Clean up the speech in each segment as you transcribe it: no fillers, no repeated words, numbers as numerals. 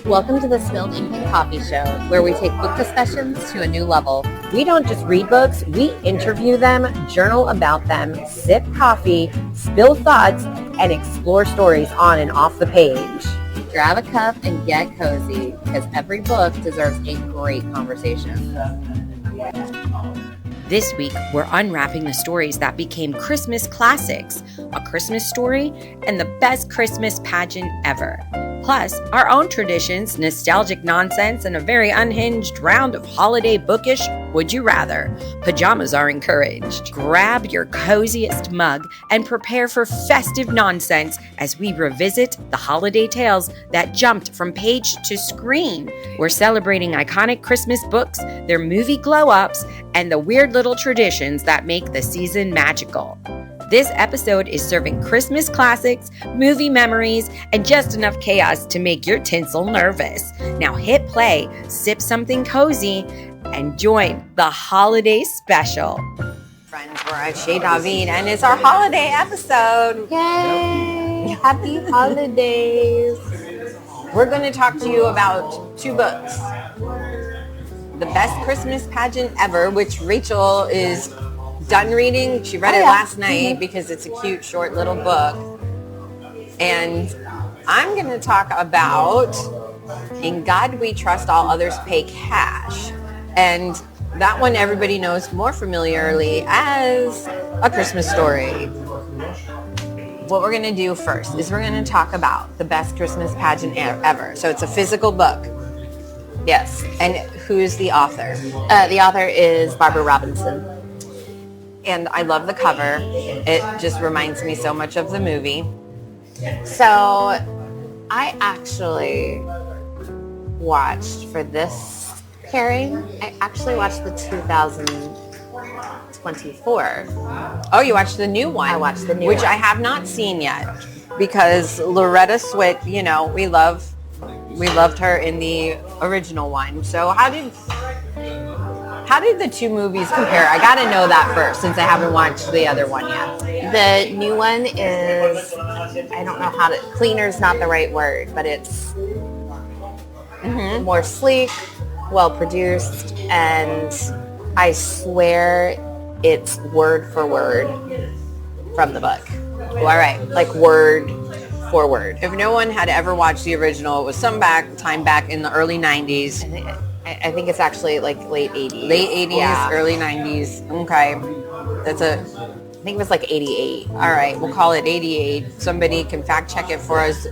Welcome to the Spilled Ink and Coffee Show, where we take book discussions to a new level. We don't just read books, we interview them, journal about them, sip coffee, spill thoughts, and explore stories on and off the page. Grab a cup and get cozy, because every book deserves a great conversation. This week, we're unwrapping the stories that became Christmas classics, A Christmas Story, and the best Christmas pageant ever. Plus, our own traditions, nostalgic nonsense, and a very unhinged round of holiday bookish would you rather. Pajamas are encouraged. Grab your coziest mug and prepare for festive nonsense as we revisit the holiday tales that jumped from page to screen. We're celebrating iconic Christmas books, their movie glow-ups, and the weird little traditions that make the season magical. This episode is serving Christmas classics, movie memories, and just enough chaos to make your tinsel nervous. Now hit play, sip something cozy, and join the holiday special. Friends, we're at Chez David, and it's our holiday episode. Yay! Happy holidays! We're going to talk to you about two books. The Best Christmas Pageant Ever, which Rachel is done reading. She read it last night because it's a cute, short little book. And I'm going to talk about In God We Trust, All Others Pay Cash. And that one everybody knows more familiarly as A Christmas Story. What we're going to do first is we're going to talk about The Best Christmas Pageant Ever. So it's a physical book. Yes. And who's the author? The author is Barbara Robinson. And I love the cover. It just reminds me so much of the movie. So I actually watched, for this pairing, I actually watched the 2024. Oh, you watched the new one? I watched the new one. Which I one. have not seen yet. Because Loretta Swit, you know, we loved her in the original one. So how did the two movies compare? I got to know that first, since I haven't watched the other one yet. The new one is, I don't know how to, cleaner's not the right word, but it's more sleek, well produced, and I swear it's word for word from the book. All right. Like word for word. If no one had ever watched the original, it was some time back in the early 90s. I think it's actually like late 80s. Late 80s, yeah. Early 90s. Okay. I think it was like 88. All right, we'll call it 88. Somebody can fact check it for us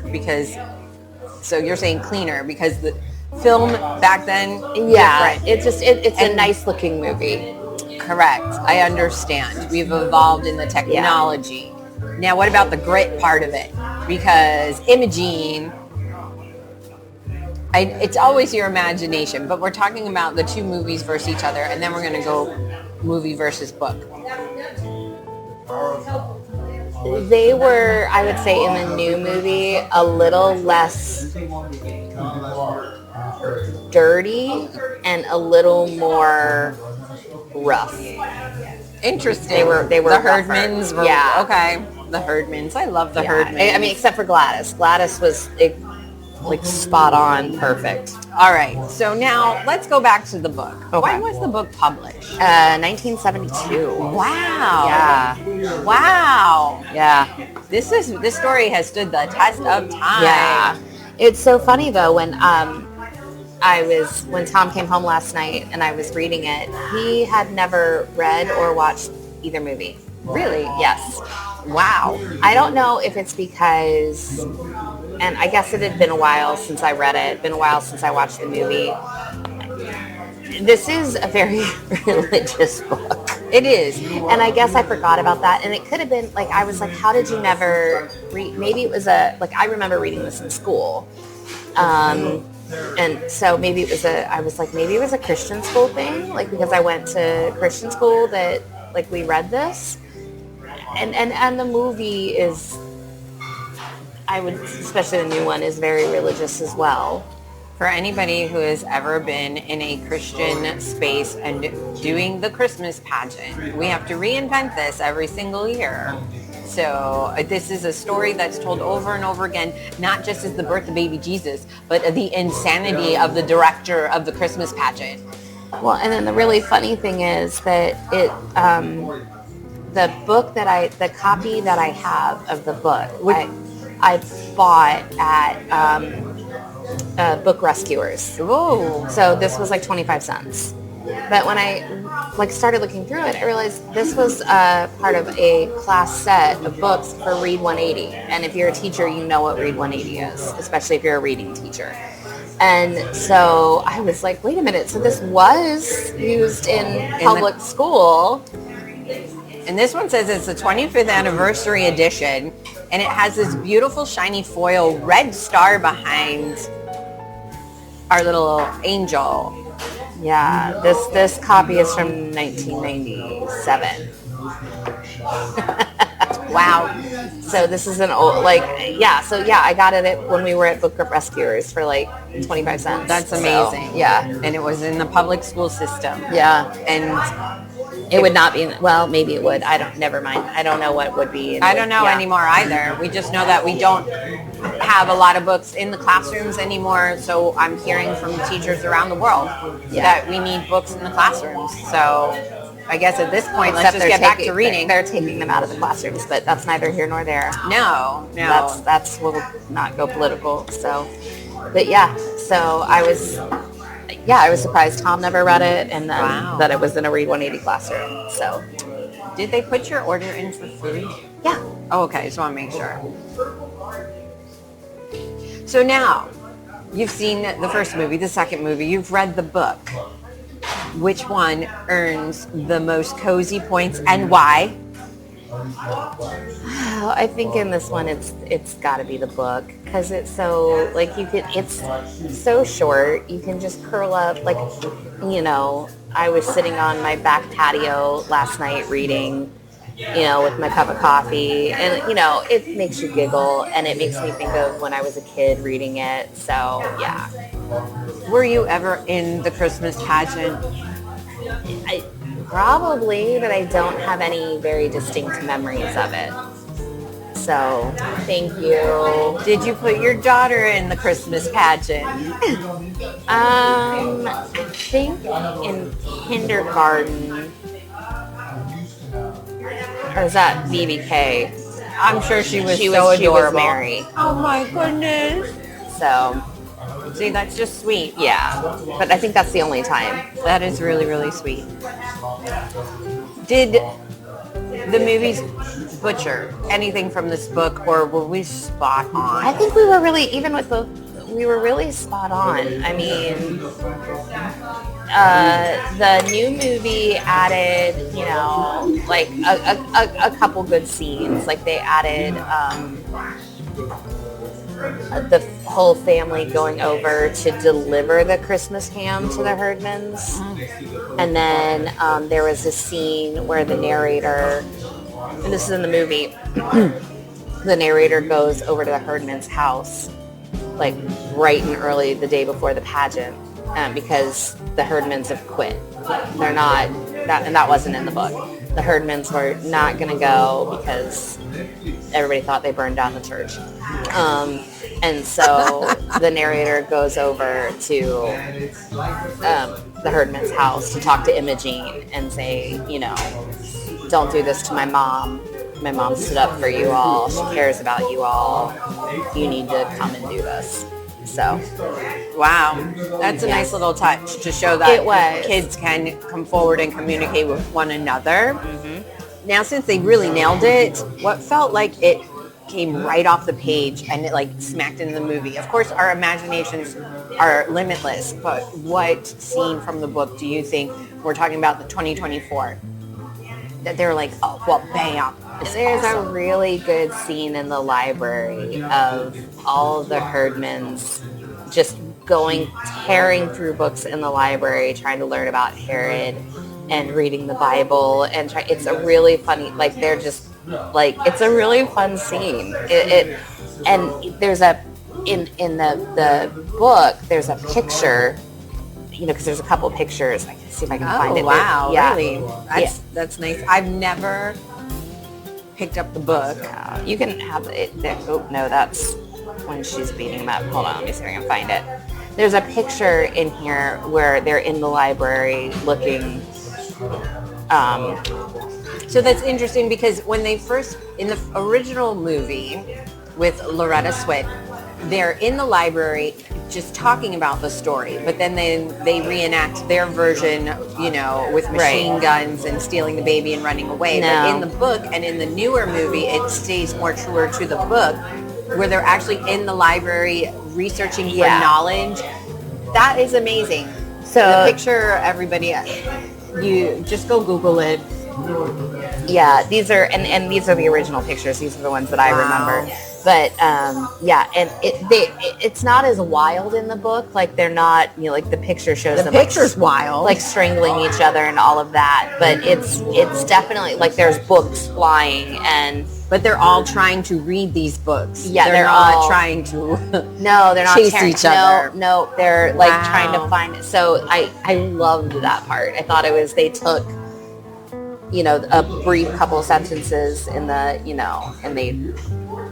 so you're saying cleaner because the film back then, yeah, different. It's a nice looking movie. Correct. I understand. We've evolved in the technology. Yeah. Now, what about the grit part of it? Because Imogene, it's always your imagination, but we're talking about the two movies versus each other, and then we're going to go movie versus book. They were, I would say, in the new movie, a little less dirty and a little more rough. Interesting. They were the rougher. Herdmans were, yeah. Okay. The Herdmans. I love the Herdmans. I mean, except for Gladys. Gladys was like spot on, perfect. All right. So now let's go back to the book. Okay. When was the book published? 1972. Wow. Yeah. Wow. Yeah. This story has stood the test of time. Yeah. It's so funny though when Tom came home last night and I was reading it, he had never read or watched either movie. Really? Yes. Wow. I don't know if it's because, and I guess it had been a while since I read it, been a while since I watched the movie. This is a very religious book. It is. And I guess I forgot about that. And it could have been, like, I was like, how did you never read? Maybe it was I remember reading this in school. And so maybe it was maybe it was a Christian school thing, like, because I went to Christian school that, like, we read this. And the movie is, especially the new one, is very religious as well. For anybody who has ever been in a Christian space and doing the Christmas pageant, we have to reinvent this every single year. So this is a story that's told over and over again, not just as the birth of baby Jesus, but the insanity of the director of the Christmas pageant. Well, and then the really funny thing is that the copy that I have of the book, I bought at Book Rescuers. Oh, so this was like 25 cents. But when I started looking through it, I realized this was part of a class set of books for Read 180. And if you're a teacher, you know what Read 180 is, especially if you're a reading teacher. And so I was like, wait a minute. So this was used in public school. And this one says it's the 25th anniversary edition. And it has this beautiful shiny foil red star behind our little angel. Yeah, this copy is from 1997. Wow. So this is an old, I got it when we were at Book Rescuers for like 25 cents. That's amazing. So, yeah. And it was in the public school system. Yeah. And it would not be, well, maybe it would. Never mind. I don't know what would be. I don't know anymore either. We just know that we don't have a lot of books in the classrooms anymore. So I'm hearing from teachers around the world that we need books in the classrooms. So I guess at this point, let's just get back to reading. They're taking them out of the classrooms, but that's neither here nor there. No. That's we'll not go political. So, but yeah. So I was surprised Tom never read it, and then that it was in a Read 180 classroom. So, did they put your order in for food? Yeah. Oh, okay. Just want to make sure. So now, you've seen the first movie, the second movie. You've read the book. Which one earns the most cozy points and why? I think in this one it's got to be the book, because it's so it's so short. You can just curl up I was sitting on my back patio last night reading, with my cup of coffee, and it makes you giggle, and it makes me think of when I was a kid reading it. So yeah. Were you ever in the Christmas pageant? Probably, but I don't have any very distinct memories of it. So, thank you. Did you put your daughter in the Christmas pageant? I think in kindergarten. Or is that BBK? I'm sure she was so adorable. She was Mary. Oh my goodness. So, see, that's just sweet. Yeah, but I think that's the only time. That is really, really sweet. Did the movies butcher anything from this book, or were we spot on? I think we were really, we were really spot on. I mean, the new movie added, a couple good scenes. Like they added the whole family going over to deliver the Christmas ham to the Herdmans. And then there was a scene where the narrator, and this is in the movie, the narrator goes over to the Herdman's house, like bright and early the day before the pageant, because the Herdmans have quit. They're not, and that wasn't in the book. The Herdmans were not going to go because everybody thought they burned down the church. And so the narrator goes over to the Herdman's house to talk to Imogene and say, don't do this to my mom. My mom stood up for you all. She cares about you all. You need to come and do this. So, wow, that's a nice little touch to show that kids can come forward and communicate with one another. Mm-hmm. Now, since they really nailed it, what felt like it came right off the page and it smacked into the movie? Of course, our imaginations are limitless, but what scene from the book do you think, we're talking about the 2024, that they're like, oh, well, bam. There's a really good scene in the library of all the Herdmans just tearing through books in the library, trying to learn about Herod and reading the Bible. And it's a really funny, they're just, it's a really fun scene. And there's in the book, there's a picture, because there's a couple pictures. I can see if I can find it. Wow, yeah. really? That's nice. I've never picked up the book. You can have it. Oh, no, that's when she's beating him up. Hold on, let me see if I can find it. There's a picture in here where they're in the library looking. So that's interesting because when they first, in the original movie with Loretta Swit, they're in the library just talking about the story, but then they reenact their version, you know, with machine guns and stealing the baby and running away. No. But in the book and in the newer movie, it stays more truer to the book, where they're actually in the library researching for knowledge. That is amazing. So the picture, everybody, you just go Google it. Yeah, these are and these are the original pictures. These are the ones that I remember. But and it's not as wild in the book. Like they're not, you know, like the picture shows them picture's wild, like strangling each other and all of that. But it's definitely like there's books flying but they're all trying to read these books. Yeah, they're not all trying to. No, they're not chase each other. No, they're like trying to find it. So I loved that part. I thought they took, you know, a brief couple sentences in the, you know, and they.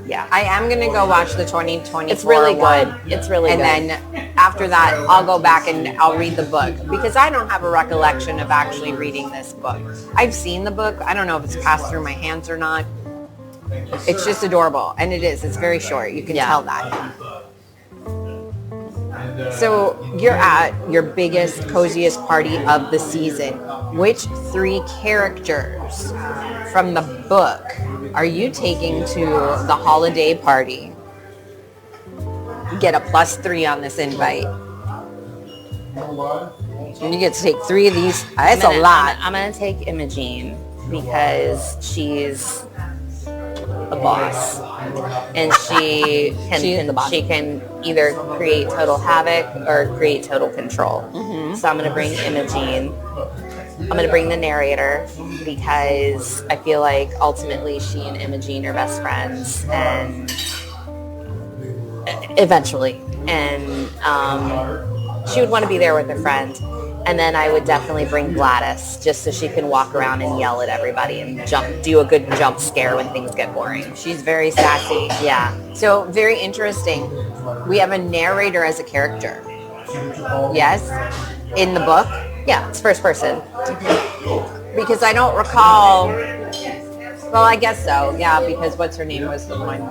Yeah, I am going to go watch the 2024 It's really good. one. It's really good. And then after that, I'll go back and I'll read the book because I don't have a recollection of actually reading this book. I've seen the book. I don't know if it's passed through my hands or not. It's just adorable. And it is. It's very short. You can tell that. So you're at your biggest, coziest party of the season. Which 3 characters from the book are you taking to the holiday party? You get a +3 on this invite. And you get to take 3 of these. That's a lot. I'm going to take Imogene because she's a boss. And she can either create total havoc or create total control. Mm-hmm. So I'm going to bring Imogene. I'm going to bring the narrator because I feel like ultimately she and Imogene are best friends and eventually. And she would want to be there with a friend. And then I would definitely bring Gladys just so she can walk around and yell at everybody and do a good jump scare when things get boring. She's very sassy. Yeah. So very interesting. We have a narrator as a character. Yes? In the book? Yeah, it's first person. Because I don't recall. Well, I guess so. Yeah, because what's her name was the one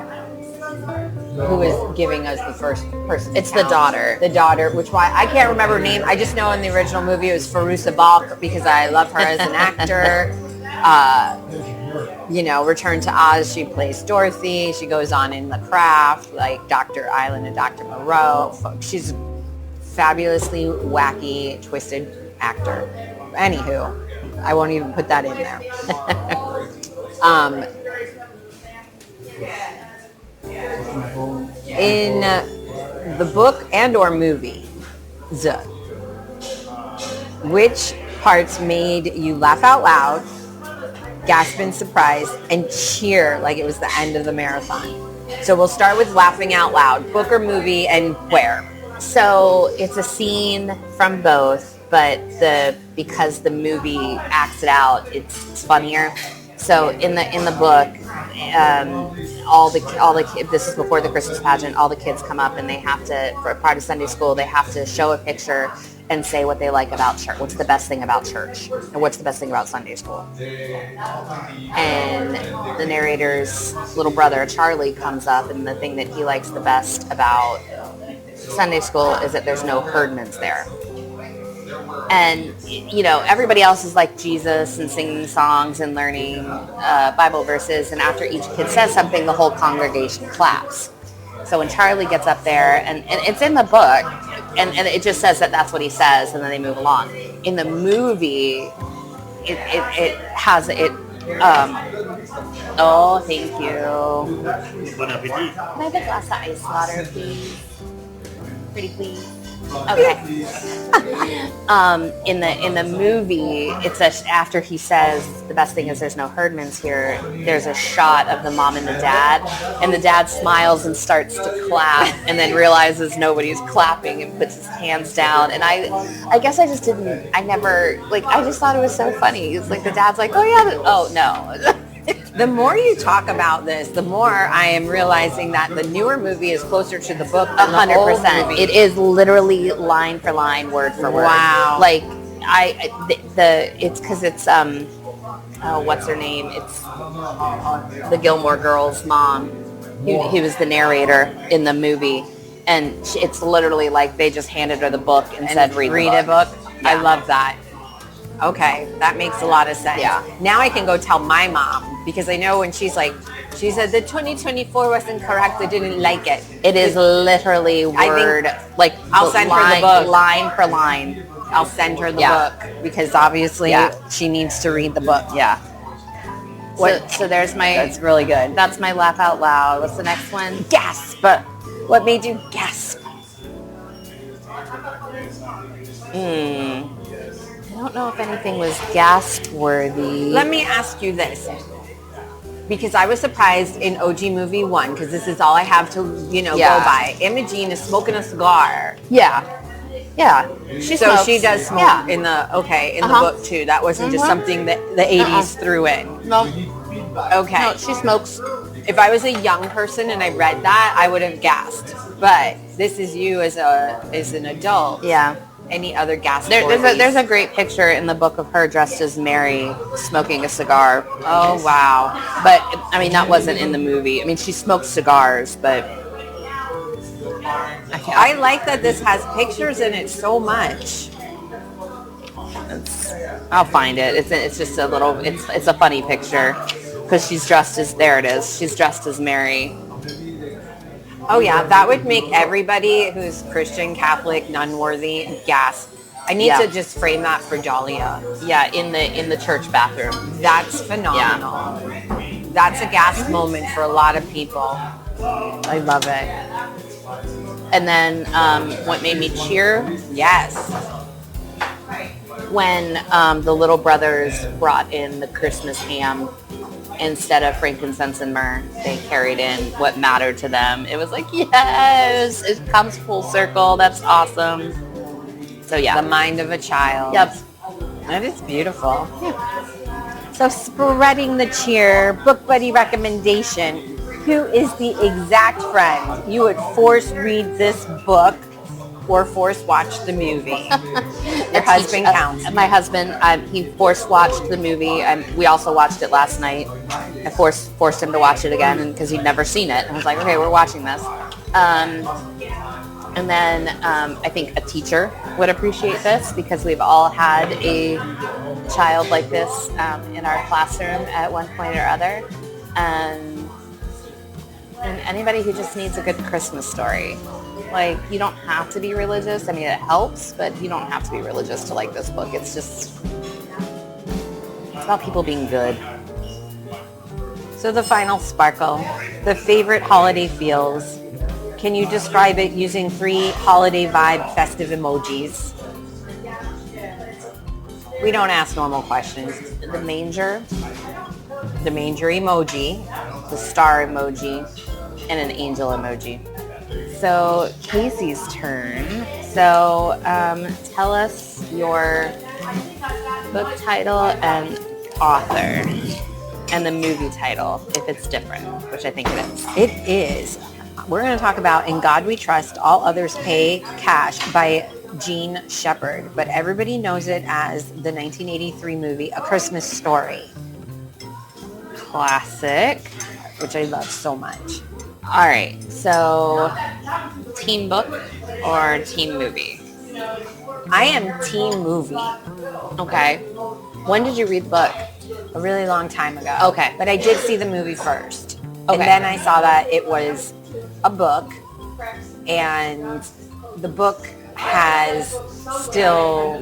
who was giving us the first person. It's the daughter. The daughter, I can't remember her name. I just know in the original movie it was Fairuza Balk because I love her as an actor. You know, Return to Oz, she plays Dorothy. She goes on in The Craft, like Dr. Island and Dr. Moreau. She's fabulously wacky, twisted actor. Anywho, I won't even put that in there. In the book and or movie, which parts made you laugh out loud, gasp in surprise, and cheer like it was the end of the marathon? So we'll start with laughing out loud. Book or movie, and where? So it's a scene from both, but because the movie acts it out, it's funnier. So in the book, all the kids, this is before the Christmas pageant, all the kids come up and they have to, for a part of Sunday school, they have to show a picture and say what they like about church. What's the best thing about church? And what's the best thing about Sunday school? And the narrator's little brother, Charlie, comes up, and the thing that he likes the best about Sunday school is that there's no Herdmans there. And, you know, everybody else is like Jesus and singing songs and learning Bible verses. And after each kid says something, the whole congregation claps. So when Charlie gets up there, and it's in the book, and it just says that that's what he says, and then they move along. In the movie, it has it. Oh, thank you. Bon appetit. Can I have a glass of ice water, please? Pretty please. Okay. In the movie, it's after he says the best thing is there's no Herdmans here. There's a shot of the mom and the dad smiles and starts to clap, and then realizes nobody's clapping and puts his hands down. And I guess I just didn't. I never I just thought it was so funny. It's like the dad's like, oh yeah, oh no. The more you talk about this, the more I am realizing that the newer movie is closer to the book than the old 100%. movie. It is literally line for line, word for word. Wow. Like it's because it's what's her name? It's the Gilmore Girls' mom, who was the narrator in the movie, and it's literally like they just handed her the book and said, "Read a book." Yeah. I love that. Okay, that makes a lot of sense. Yeah. Now I can go tell my mom, because I know when she's like, she said the 2024 wasn't correct. I didn't like it. It is literally word, like I'll send her the book. line for line. I'll send her the book, because obviously she needs to read the book. Yeah. So there's my. That's really good. That's my laugh out loud. What's the next one? Gasp. What made you gasp? I don't know if anything was gasp worthy. Let me ask you this, because I was surprised in OG movie 1, because this is all I have to go by. Imogene is smoking a cigar. Yeah. She smokes. She does smoke in the the book too. That wasn't just something that the 80s threw in. No. Okay. No, she smokes. If I was a young person and I read that, I would have gasped. But this is you as an adult. Yeah. Any other gasp? There's a great picture in the book of her dressed as Mary smoking a cigar. Oh wow! But I mean, that wasn't in the movie. I mean, she smokes cigars, but I like that this has pictures in it so much. I'll find it. It's just a little. It's a funny picture because she's dressed as She's dressed as Mary. Oh yeah, that would make everybody who's Christian, Catholic, nun-worthy gasp. I need to just frame that for Dahlia. Yeah, in the church bathroom. That's phenomenal. Yeah. That's a gasp moment for a lot of people. I love it. And then what made me cheer? Yes. When the little brothers brought in the Christmas ham. Instead of frankincense and myrrh, they carried in what mattered to them. It was like, yes, it comes full circle. That's awesome. So yeah. The mind of a child. Yep. That is beautiful. Yeah. So spreading the cheer, book buddy recommendation. Who is the exact friend you would force read this book or force watch the movie? Your husband counts. My husband, he force watched the movie, and we also watched it last night. I forced him to watch it again because he'd never seen it. And I was like, okay, we're watching this. And then I think a teacher would appreciate this because we've all had a child like this in our classroom at one point or other. And anybody who just needs a good Christmas story. Like, you don't have to be religious. I mean, it helps, but you don't have to be religious to like this book. It's about people being good. So the final sparkle, the favorite holiday feels. Can you describe it using 3 holiday vibe festive emojis? We don't ask normal questions. The manger emoji, the star emoji, and an angel emoji. So Casey's turn. So tell us your book title and author and the movie title, if it's different, which I think it is. It is. We're going to talk about In God We Trust, All Others Pay Cash by Jean Shepherd, but everybody knows it as the 1983 movie A Christmas Story. Classic. Which I love so much. All right, so teen book or teen movie? I am teen movie. Okay. When did you read the book? A really long time ago. Okay. But I did see the movie first. Okay. And then I saw that it was a book, and the book has still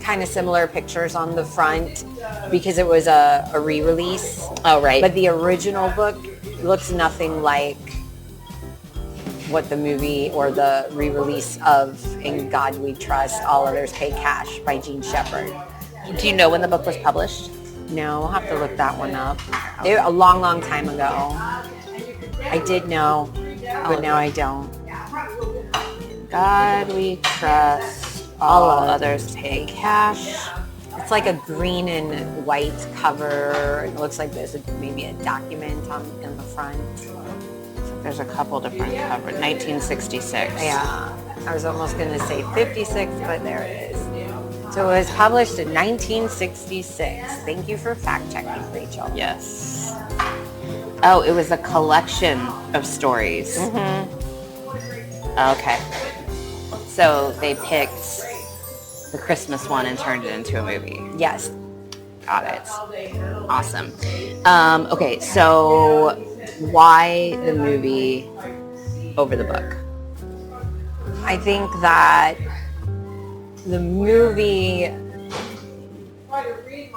kind of similar pictures on the front because it was a re-release. Oh, right. But the original book looks nothing like what the movie or the re-release of In God We Trust, All Others Pay Cash by Jean Shepherd. Do you know when the book was published? No, I'll have to look that one up. A long, long time ago. I did know, but now I don't. God We Trust, All Others Pay Cash. It's like a green and white cover. It looks like there's maybe a document in the front. There's a couple different covers. 1966. Yeah, I was almost going to say 56, but there it is. So it was published in 1966. Thank you for fact checking, Rachel. Yes. Oh, it was a collection of stories. Okay. So they picked the Christmas one and turned it into a movie. Yes. Got it. Awesome. Okay, so why the movie over the book? I think that the movie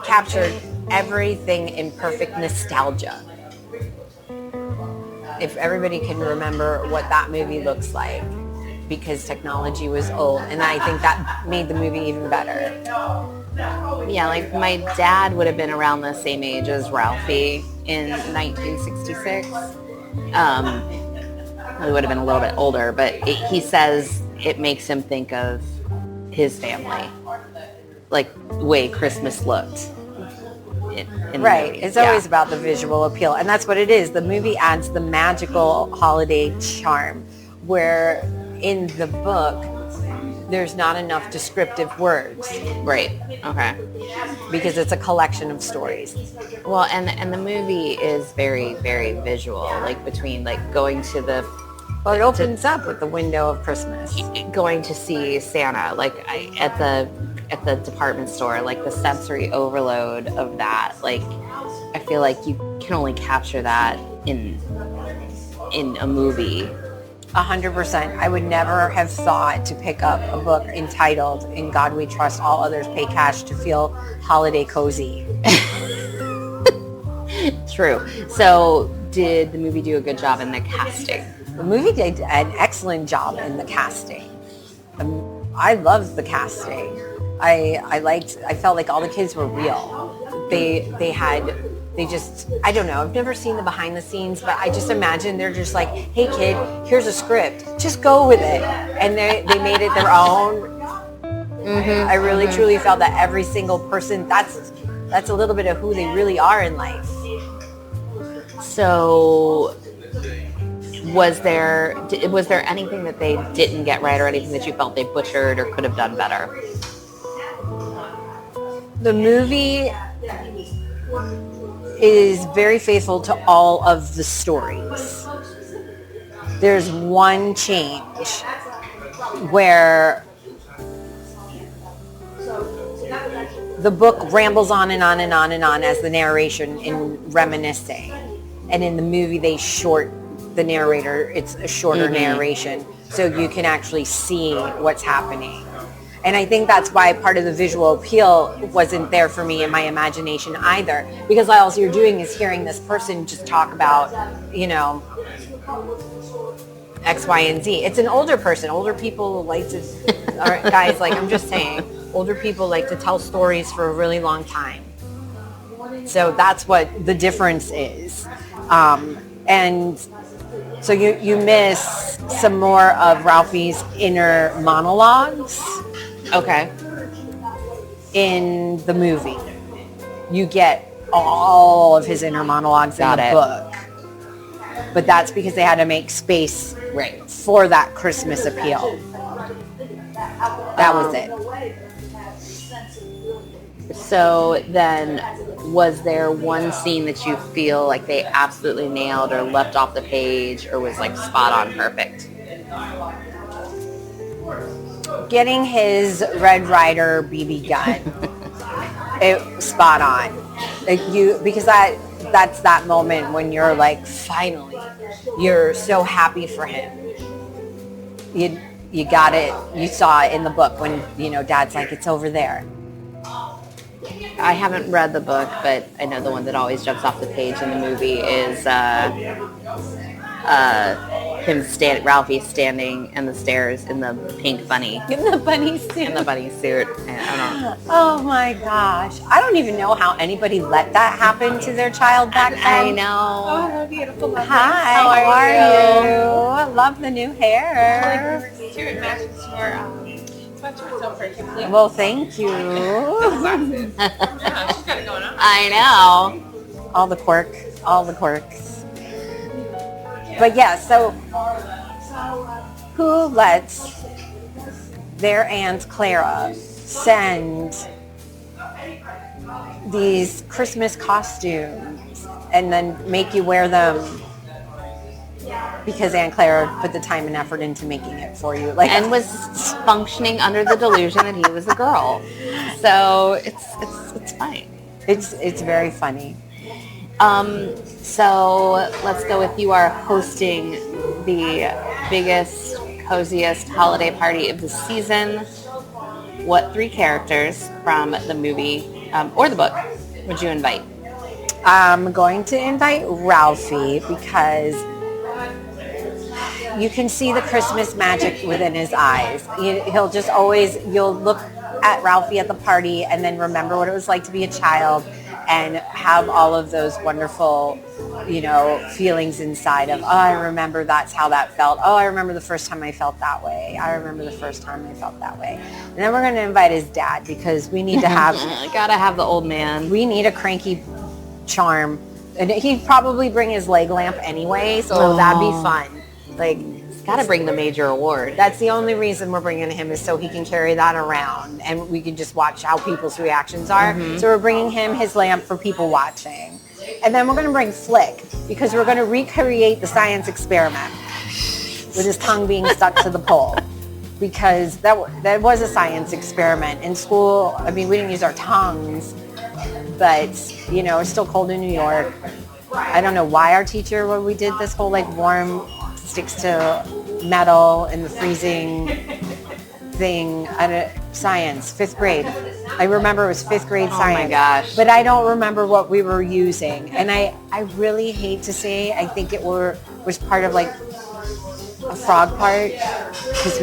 captured everything in perfect nostalgia. If everybody can remember what that movie looks like, because technology was old, and I think that made the movie even better. Yeah, like my dad would have been around the same age as Ralphie in 1966. He would have been a little bit older, but he says it makes him think of his family, like the way Christmas looked. In Right. It's always about the visual appeal, and that's what it is. The movie adds the magical holiday charm, where in the book there's not enough descriptive words. Right. Okay. Because it's a collection of stories. Well, and the movie is very, very visual, like between like going to the Well, it opens up with the window of Christmas. going to see Santa, like at the department store, like the sensory overload of that. Like, I feel like you can only capture that in a movie. 100%. I would never have thought to pick up a book entitled "In God We Trust, All Others Pay Cash" to feel holiday cozy. True. So, did the movie do a good job in the casting? The movie did an excellent job in the casting. I loved the casting. I felt like all the kids were real. I don't know, I've never seen the behind the scenes, but I just imagine they're just like, hey kid, here's a script, just go with it. And they made it their own. I really truly felt that every single person, that's a little bit of who they really are in life. So, was there anything that they didn't get right, or anything that you felt they butchered or could have done better? The movie is very faithful to all of the stories. There's one change where the book rambles on and on and on and on as the narration in reminiscing. And in the movie, they short the narrator. It's a shorter narration, so you can actually see what's happening. And I think that's why part of the visual appeal wasn't there for me in my imagination either, because all you're doing is hearing this person just talk about, X, Y, and Z. It's an older person. Older people like to, guys, like I'm just saying, older people like to tell stories for a really long time. So that's what the difference is. And so you miss some more of Ralphie's inner monologues. Okay. In the movie, you get all of his inner monologues in the book. But that's because they had to make space for that Christmas appeal. That was it. So then, was there one scene that you feel like they absolutely nailed or left off the page or was like spot on perfect? Getting his Red Ryder BB gun, it spot on. Because that's that moment when you're like, finally, you're so happy for him. You got it. You saw it in the book when Dad's like, it's over there. I haven't read the book, but I know the one that always jumps off the page in the movie is Ralphie standing in the stairs in the pink bunny. In the bunny suit. In the bunny suit. I don't know. Oh my gosh. I don't even know how anybody let that happen to their child back then. I know. Oh, beautiful. Lovely. Hi, how are you? I love the new hair. It matches your sweatshirt so perfectly. Well, thank you. Yeah, she's got it going on. I know. All the quirks. But yeah, so who lets their Aunt Clara send these Christmas costumes and then make you wear them because Aunt Clara put the time and effort into making it for you, like, And was functioning under the delusion that he was a girl. So it's fine. it's very funny. So let's go with you are hosting the biggest, coziest holiday party of the season. What 3 characters from the movie or the book would you invite? I'm going to invite Ralphie because you can see the Christmas magic within his eyes. He'll just always, you'll look at Ralphie at the party and then remember what it was like to be a child and have all of those wonderful, feelings inside of, oh, I remember that's how that felt. Oh, I remember the first time I felt that way. I remember the first time I felt that way. And then we're going to invite his dad because we need to have, Gotta have the old man. we need a cranky charm. And he'd probably bring his leg lamp anyway, so that'd be fun. Like, Gotta bring the major award. that's the only reason we're bringing him is so he can carry that around and we can just watch how people's reactions are. So we're bringing him his lamp for people watching. And then we're going to bring Flick because we're going to recreate the science experiment with his tongue being stuck to the pole. Because that was a science experiment. In school, I mean, we didn't use our tongues, but, it's still cold in New York. I don't know why our teacher, when we did this whole warm sticks to metal in the freezing thing at science, 5th grade. I remember it was 5th grade science. Oh my gosh. But I don't remember what we were using. And I really hate to say, I think it was part of a frog part because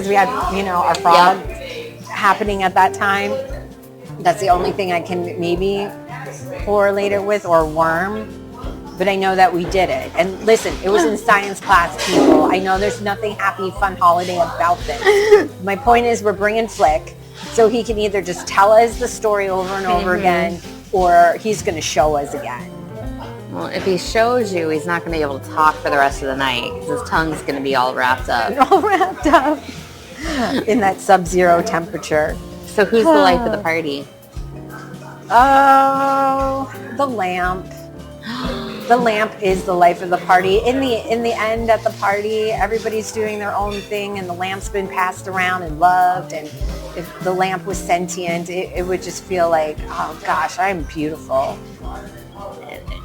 we had, our frog happening at that time. That's the only thing I can maybe correlate it with, or worm. But I know that we did it. And listen, it was in science class, people. I know there's nothing happy, fun holiday about this. My point is we're bringing Flick so he can either just tell us the story over and over again, or he's going to show us again. Well, if he shows you, he's not going to be able to talk for the rest of the night because his tongue's going to be all wrapped up. All wrapped up in that sub-zero temperature. So who's the life of the party? Oh, the lamp. The lamp is the life of the party. In the end, at the party, everybody's doing their own thing, and the lamp's been passed around and loved. And if the lamp was sentient, it would just feel like, oh gosh, I'm beautiful.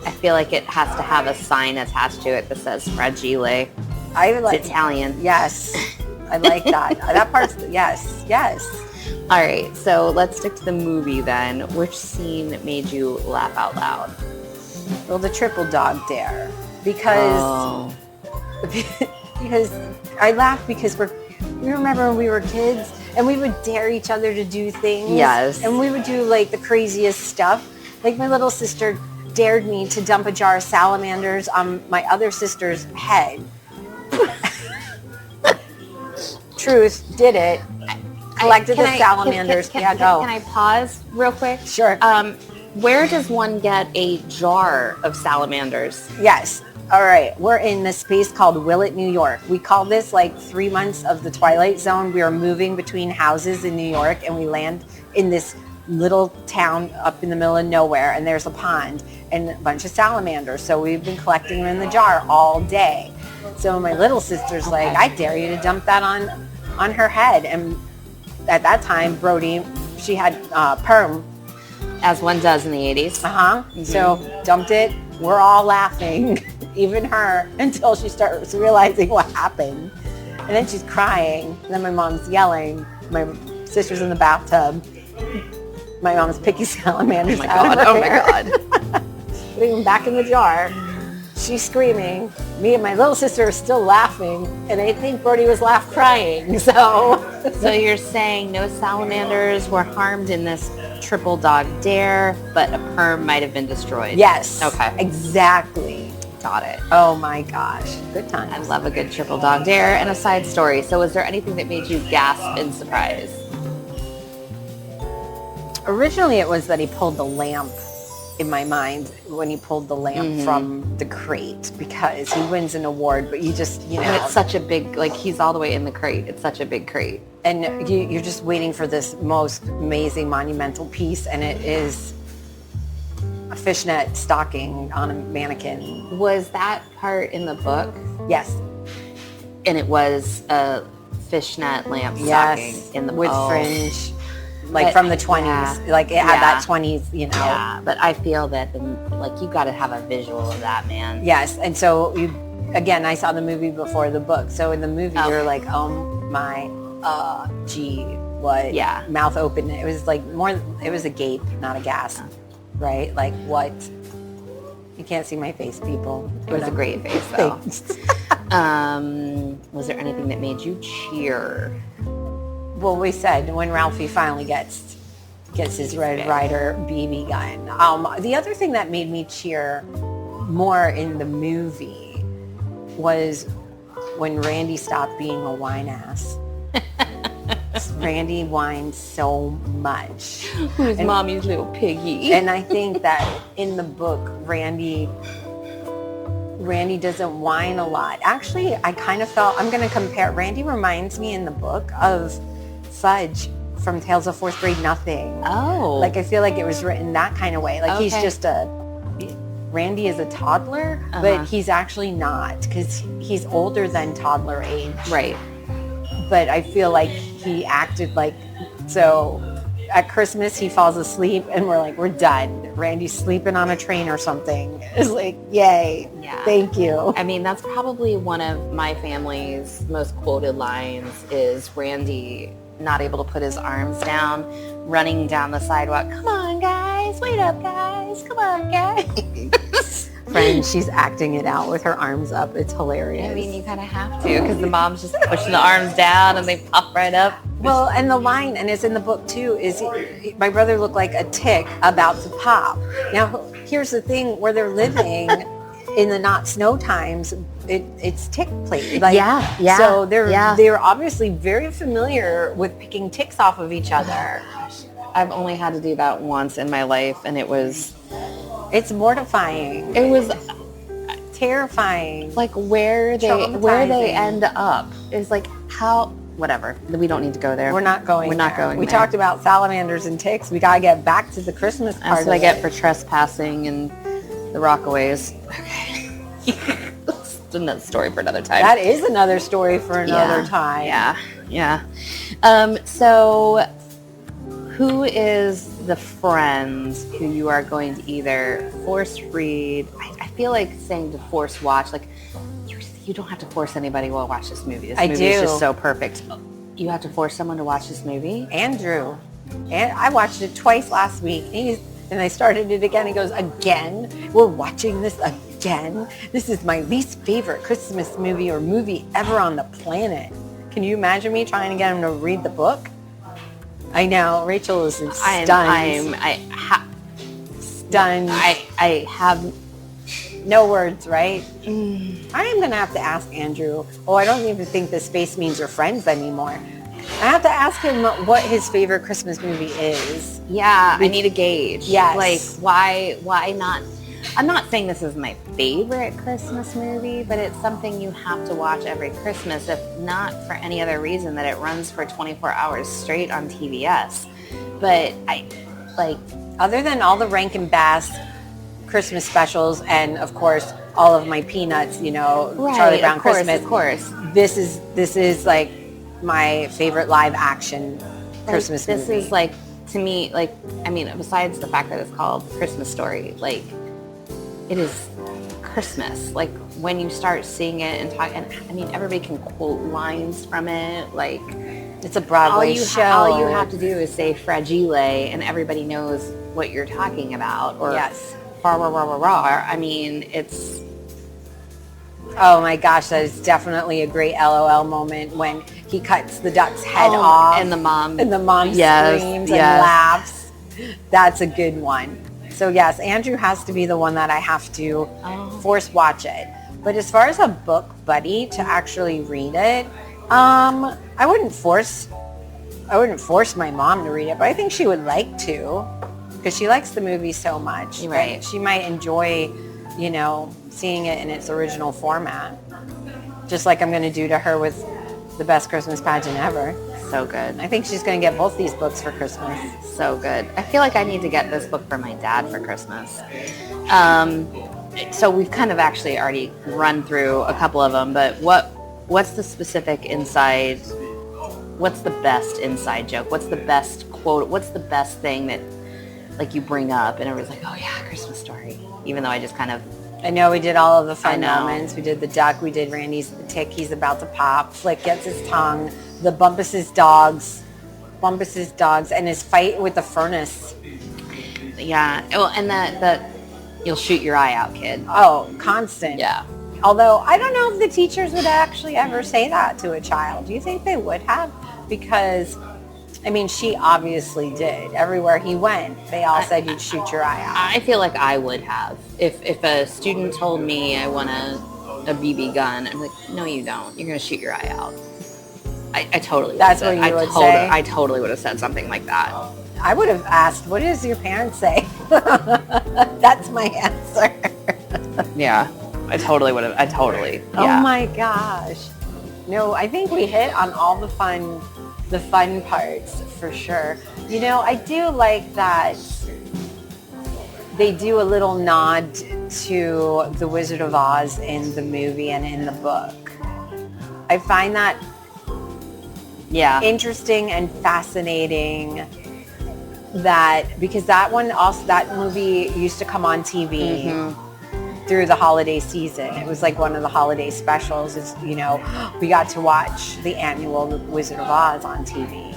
I feel like it has to have a sign attached to it that says "Fragile." It's Italian. Yes, I like that. That part's yes. All right, so let's stick to the movie then. Which scene made you laugh out loud? Well, the triple dog dare, because I laugh because we remember when we were kids and we would dare each other to do things. Yes. And we would do the craziest stuff. Like my little sister dared me to dump a jar of salamanders on my other sister's head. Truth, did it. Collected the salamanders. Can go. I pause real quick? Sure. Where does one get a jar of salamanders? Yes. All right. We're in this space called Willett, New York. We call this 3 months of the Twilight Zone. We are moving between houses in New York, and we land in this little town up in the middle of nowhere, and there's a pond and a bunch of salamanders. So we've been collecting them in the jar all day. So my little sister's I dare you to dump that on her head. And at that time, Brody, she had perm. As one does in the 80s. Mm-hmm. So dumped it. We're all laughing, even her, until she starts realizing what happened. And then she's crying. And then my mom's yelling. My sister's in the bathtub. My mom's picking salamanders out of her hair. Putting them back in the jar. She's screaming. Me and my little sister are still laughing. And I think Brody was crying. So you're saying no salamanders were harmed in this triple dog dare, but a perm might have been destroyed. Yes. Okay. Exactly. got it. Oh my gosh, good I times. love a good triple dog dare. And a side story. So was there anything that made you gasp in surprise? Originally, it was that he pulled the lamp in my mind when he pulled the lamp from the crate, because he wins an award, but you just, you know. And it's such a big, like, he's all the way in the crate. It's such a big crate. And you're just waiting for this most amazing monumental piece, and it is a fishnet stocking on a mannequin. Was that part in the book? Yes. And it was a fishnet lamp stocking in the with book. Fringe. Like from the 20s, like it had that 20s, you know. Yeah, but I feel that, like, you got to have a visual of that, man. Yes, and so again, I saw the movie before the book. So in the movie, you're like, oh my, gee, what? Yeah. Mouth open. It was like it was a gape, not a gasp, right? Like what? You can't see my face, people. It was a great face, though. Was there anything that made you cheer? Well, we said when Ralphie finally gets his Red Ryder BB gun. The other thing that made me cheer more in the movie was when Randy stopped being a whine ass. Randy whines so much. Who's mommy's little piggy? And I think that in the book, Randy doesn't whine a lot. Actually, I kind of felt, I'm going to compare. Randy reminds me in the book of Fudge from Tales of Fourth Grade Nothing. Oh. Like, I feel like it was written that kind of way. Like, he's Okay. just Randy is a toddler, but he's actually not, because he's older than toddler age. Right. But I feel like he acted like, so at Christmas he falls asleep and we're like, we're done. Randy's sleeping on a train or something. It's like, yay. Yeah. Thank you. I mean, that's probably one of my family's most quoted lines is Randy not able to put his arms down, running down the sidewalk. Come on, guys. Wait up, guys. Come on, guys. Friend, she's acting it out with her arms up. It's hilarious. I mean, you kind of have to, because the mom's just pushing the arms down and they pop right up. Well, and the line, and it's in the book too, is my brother looked like a tick about to pop. Now, here's the thing, where they're living in the not snow times, it's tick plate. Like, Yeah. So they're obviously very familiar with picking ticks off of each other. I've only had to do that once in my life, and It's mortifying. it was Terrifying. like where they Traumatizing. end up is like how, whatever. We don't need to go there. We're not going there. We talked about salamanders and ticks. We got to get back to the Christmas part. That's what I get for trespassing and the Rockaways. Okay. That's another story for another time. That is another story for another time. Yeah. So who is the friends who you are going to either force read? I feel like saying to force watch, like you don't have to force anybody to watch this movie. This movie is just so perfect. You have to force someone to watch this movie? Andrew. And I watched it twice last week. And I started it again. He goes, again? We're watching this again? This is my least favorite Christmas movie or movie ever on the planet. Can you imagine me trying to get him to read the book? I know. Rachel is stunned. Stunned. I have no words, right? I am going to have to ask Andrew. I don't even think this space means we're friends anymore. I have to ask him what his favorite Christmas movie is. Yeah, I need a gauge. Yes. Like, why not? I'm not saying this is my favorite Christmas movie, but it's something you have to watch every Christmas, if not for any other reason that it runs for 24 hours straight on TBS. But other than all the Rankin Bass Christmas specials and, of course, all of my Peanuts, Charlie Brown Christmas. Of course. This is like my favorite live action Christmas movie. This is like, to me, besides the fact that it's called Christmas Story, like, it is Christmas. Like, when you start seeing it and everybody can quote lines from it. Like, it's a Broadway show. All you have to do is say fragile and everybody knows what you're talking about. Or yes. Rah, rah, rah, rah, rah. I mean, it's... Oh my gosh, that is definitely a great LOL moment when he cuts the duck's head off. And the mom screams and laughs. That's a good one. So yes, Andrew has to be the one that I have to force watch it. But as far as a book buddy to actually read it, I wouldn't force my mom to read it, but I think she would like to, because she likes the movie so much. Right. She might enjoy, seeing it in its original format. Just like I'm going to do to her with The Best Christmas Pageant Ever. So good. I think she's going to get both these books for Christmas. So good. I feel like I need to get this book for my dad for Christmas. So we've kind of actually already run through a couple of them, but what's the specific inside? What's the best inside joke? What's the best quote? What's the best thing that you bring up and everybody's like, oh yeah, Christmas Story. Even though I just kind of... I know we did all of the fun moments. We did the duck. We did Randy's tick. He's about to pop. Flick gets his tongue. The Bumpus's dogs, and his fight with the furnace. Yeah. Well, and that you'll shoot your eye out, kid. Oh, constant. Yeah. Although I don't know if the teachers would actually ever say that to a child. Do you think they would have? Because, she obviously did. Everywhere he went, they all said you'd shoot your eye out. I feel like I would have. If a student told me I want a BB gun, I'm like, no, you don't. You're going to shoot your eye out. I totally. That's what you would say? I totally would have said something like that. I would have asked, what does your parents say? That's my answer. Yeah. I totally would have. Yeah. Oh my gosh. No, I think we hit on all the fun parts for sure. I do like that they do a little nod to the Wizard of Oz in the movie and in the book. I find that interesting and fascinating, because that movie used to come on TV through the holiday season. It was like one of the holiday specials. We got to watch the annual Wizard of Oz on TV.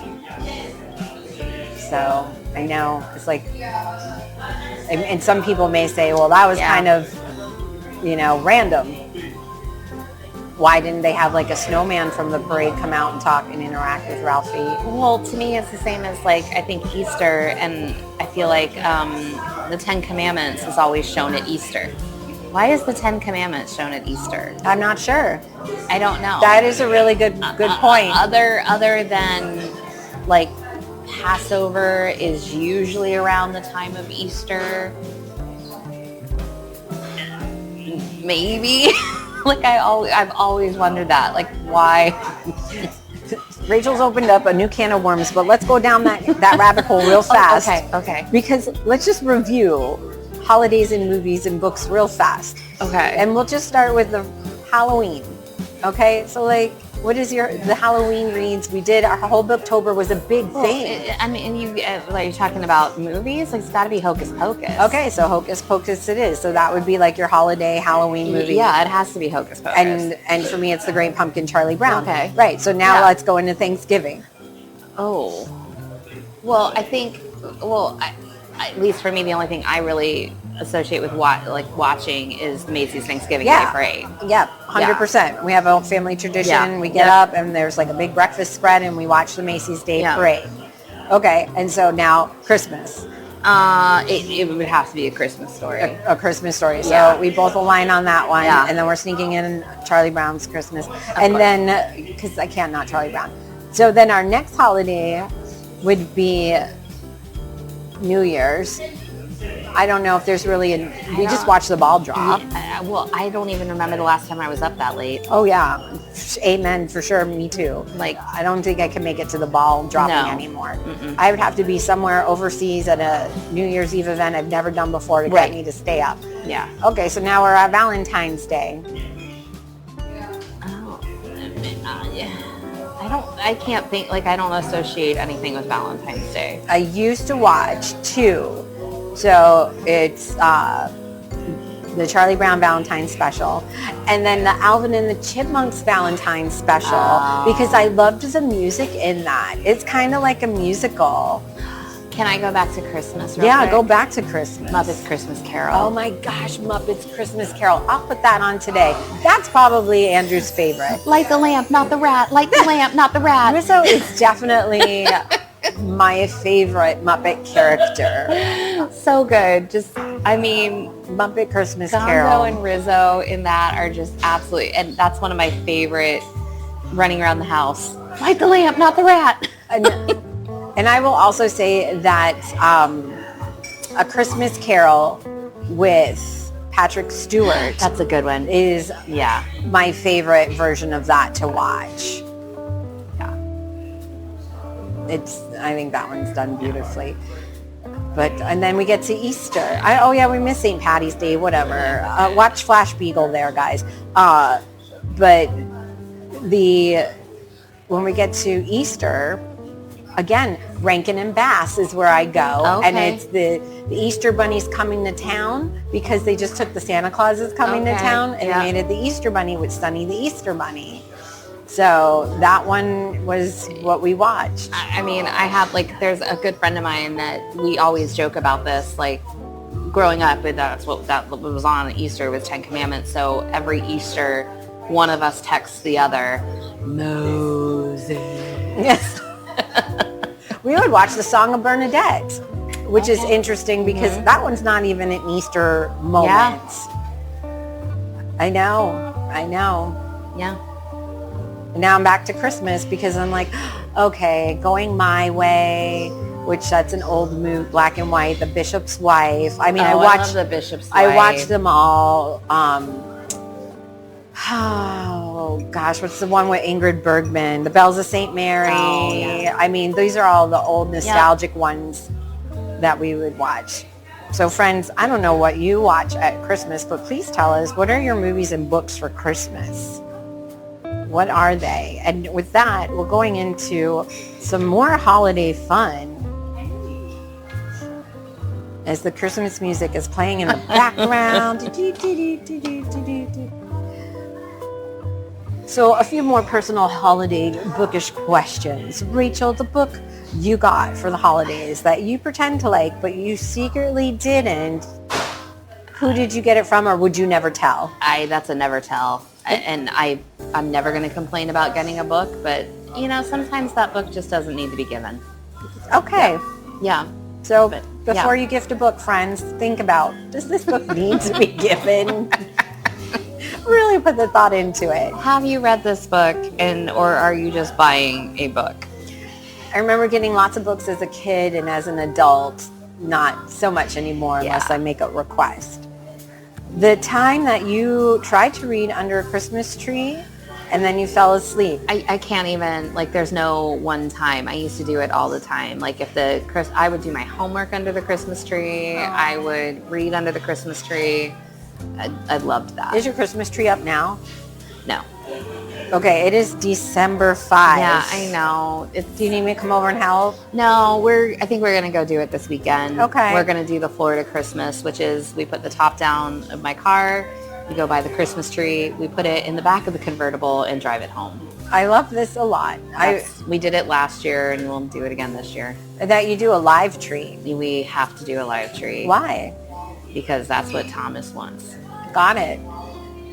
So I know it's like, and some people may say, well, that was kind of, random. Why didn't they have a snowman from the parade come out and talk and interact with Ralphie? Well, to me, it's the same as I think Easter, and I feel like the Ten Commandments is always shown at Easter. Why is the Ten Commandments shown at Easter? I'm not sure. I don't know. That is a really good point. Other than Passover is usually around the time of Easter. Maybe. I've always wondered that. Why? Rachel's opened up a new can of worms, but let's go down that rabbit hole real fast. Okay. Because let's just review holidays and movies and books real fast. Okay. And we'll just start with the Halloween. Okay? So what is the Halloween reads? We did, our whole Booktober was a big thing. You're talking about movies? It's got to be Hocus Pocus. Okay, so Hocus Pocus it is. So that would be your holiday Halloween movie. Yeah, it has to be Hocus Pocus. And for me, it's The Great Pumpkin, Charlie Brown. Okay. Right, so now let's go into Thanksgiving. Oh. Well, I think, at least for me, the only thing I really associate with watching is Macy's Thanksgiving Day Parade. Yeah, 100%. Yeah. We have a family tradition. Yeah. We get up and there's a big breakfast spread and we watch the Macy's Day Parade. Okay, and so now Christmas. It would have to be A Christmas Story. A Christmas Story. So we both align on that one. Yeah. And then we're sneaking in Charlie Brown's Christmas. Then, because I can't not Charlie Brown. So then our next holiday would be New Year's. I don't know if there's really we just watched the ball drop. Well, I don't even remember the last time I was up that late. Oh yeah. Amen for sure. Me too. I don't think I can make it to the ball dropping anymore. Mm-mm. I would have to be somewhere overseas at a New Year's Eve event I've never done before to get me to stay up. Yeah. Okay, so now we're at Valentine's Day. Oh. I can't think, I don't associate anything with Valentine's Day. I used to watch two. So it's the Charlie Brown Valentine's special, and then the Alvin and the Chipmunks Valentine's special, because I loved the music in that. It's kind of like a musical. Can I go back to Christmas real quick? Go back to Christmas. Muppets Christmas Carol. Oh my gosh, Muppets Christmas Carol. I'll put that on today. That's probably Andrew's favorite. Light the lamp, not the rat. Light the lamp, not the rat. So it's definitely my favorite Muppet character. So good. Muppet Christmas Gonzo Carol. and Rizzo in that are just absolutely, and that's one of my favorite running around the house. Light the lamp, not the rat. And I will also say that A Christmas Carol with Patrick Stewart That's a good one. is my favorite version of that to watch. Yeah. I think that one's done beautifully. And then we get to Easter. We miss St. Patty's Day, whatever. Watch Flash Beagle there, guys. But when we get to Easter, again, Rankin and Bass is where I go. Okay. And it's the Easter Bunny's coming to town because they just took the Santa Claus is coming to town and made it the Easter Bunny with Sunny the Easter Bunny. So that one was what we watched. I mean, there's a good friend of mine that we always joke about this, like growing up, and that was on Easter was 10 Commandments. So every Easter, one of us texts the other, Moses. Yes. We would watch the Song of Bernadette, which is interesting because that one's not even an Easter moment. I know. Yeah. And now I'm back to Christmas because I'm like, okay, Going My Way, which that's an old movie, black and white, The Bishop's Wife. I mean, I watched The Bishop's Wife. I watched them all. Oh gosh, what's the one with Ingrid Bergman? The Bells of St. Mary. Oh, yeah. I mean, these are all the old nostalgic ones that we would watch. So friends, I don't know what you watch at Christmas, but please tell us, what are your movies and books for Christmas? What are they? And with that, we're going into some more holiday fun as the Christmas music is playing in the background. So a few more personal holiday bookish questions. Rachel, the book you got for the holidays that you pretend to like, but you secretly didn't, who did you get it from, or would you never tell? That's a never tell. And I'm never going to complain about getting a book, but sometimes that book just doesn't need to be given. Okay. Yeah. So before you gift a book, friends, think about, does this book need to be given? Really put the thought into it. Have you read this book, or are you just buying a book? I remember getting lots of books as a kid, and as an adult, not so much anymore unless I make a request. The time that you tried to read under a Christmas tree and then you fell asleep. I can't even, there's no one time. I used to do it all the time. I would do my homework under the Christmas tree. I would read under the Christmas tree. I loved that. Is your Christmas tree up now? No. Okay, it is December 5. Yeah, I know. Do you need me to come over and help? No, I think we're going to go do it this weekend. Okay. We're going to do the Florida Christmas, which is we put the top down of my car, we go buy the Christmas tree, we put it in the back of the convertible and drive it home. I love this a lot. We did it last year and we'll do it again this year. That you do a live tree. We have to do a live tree. Why? Because that's what Thomas wants. Got it.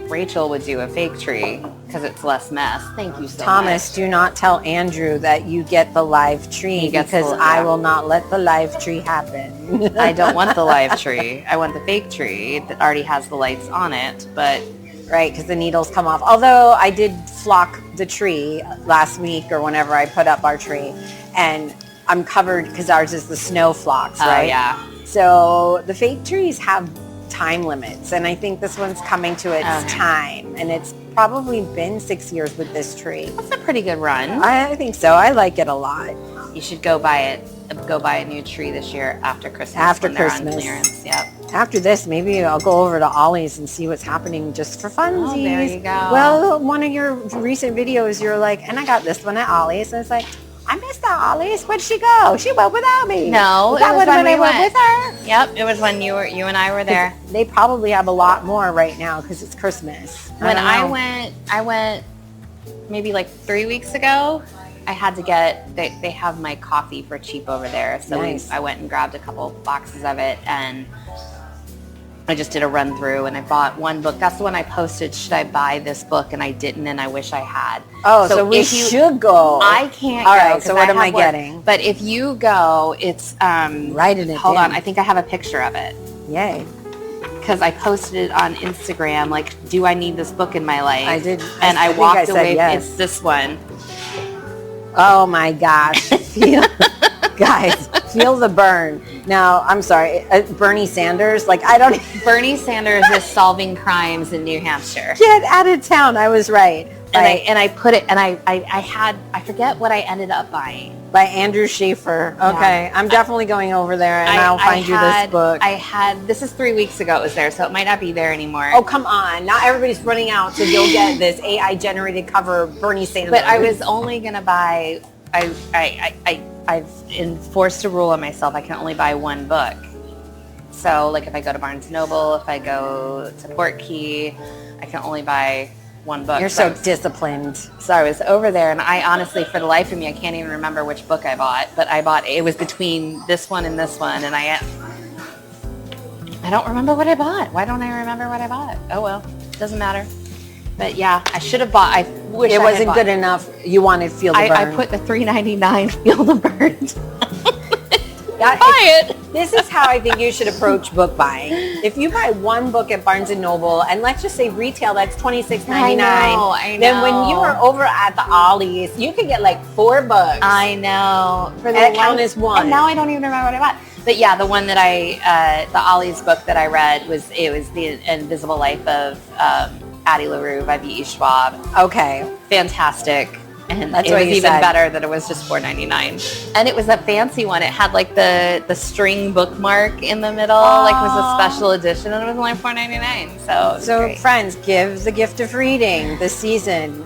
Rachel would do a fake tree because it's less mess. Thank you so much. Thomas, do not tell Andrew that you get the live tree because I will not let the live tree happen. I don't want the live tree. I want the fake tree that already has the lights on it, but... Right, because the needles come off. Although I did flock the tree last week or whenever I put up our tree, and I'm covered because ours is the snow flocks, right? Oh, yeah. So the fake trees have time limits, and I think this one's coming to its time, and it's probably been 6 years with this tree. That's a pretty good run. I think so. I like it a lot. You should go buy a new tree this year after Christmas. After when they're Christmas. on clearance. Yep. After this, maybe I'll go over to Ollie's and see what's happening just for funsies. Oh, there you go. Well, one of your recent videos, you're like, and I got this one at Ollie's, and it's like, I missed the Ollie's. Where'd she go? She went without me. No, that was when I went with her. Yep, it was when you and I were there. They probably have a lot more right now because it's Christmas. When I went maybe 3 weeks ago. I had to get, they have my coffee for cheap over there. So nice. I went and grabbed a couple boxes of it, and I just did a run through and I bought one book. That's the one I posted. Should I buy this book? And I didn't, and I wish I had. Oh, so we should go. I can't All go. right, so what am I getting? But if you go, it's writing it hold down. on, I think I have a picture of it. Yay. Because I posted it on Instagram, like, do I need this book in my life? I did. And I walked away. Yes. It's this one. Oh my gosh. Guys, feel the burn. Now, I'm sorry, Bernie Sanders, like I don't... Bernie Sanders is solving crimes in New Hampshire. Get out of town, I was right. And I put it, and I forget what I ended up buying. By Andrew Schaefer. Okay, yeah. I'm definitely going over there and I'll find you this book. This is 3 weeks ago it was there, so it might not be there anymore. Oh, come on. Not everybody's running out to go get this AI-generated cover of Bernie Sanders. But I was only going to buy, I've enforced a rule on myself. I can only buy one book. So, like, if I go to Barnes & Noble, if I go to Portkey, I can only buy one book. You're so disciplined. So I was over there, and I honestly, for the life of me, I can't even remember which book I bought. But it was between this one and this one, and I don't remember what I bought. Why don't I remember what I bought? Oh well, doesn't matter. But yeah, I should have bought. I wish it I wasn't had good enough. You wanted Feel the Burn. I put the $3.99 Feel the Burn. Buy it. This is how I think you should approach book buying. If you buy one book at Barnes & Noble, and let's just say retail, that's $26.99. I know. Then when you are over at the Ollie's, you can get like 4 books. I know. For the count as one. And now I don't even remember what I bought. But yeah, the one that the Ollie's book that I read was The Invisible Life of Addie LaRue by V.E. Schwab. Okay. Fantastic. And that's it was even said. better that it was just $4.99. And it was a fancy one. It had like the string bookmark in the middle, like it was a special edition, and it was only $4.99. So great. Friends, give the gift of reading this season.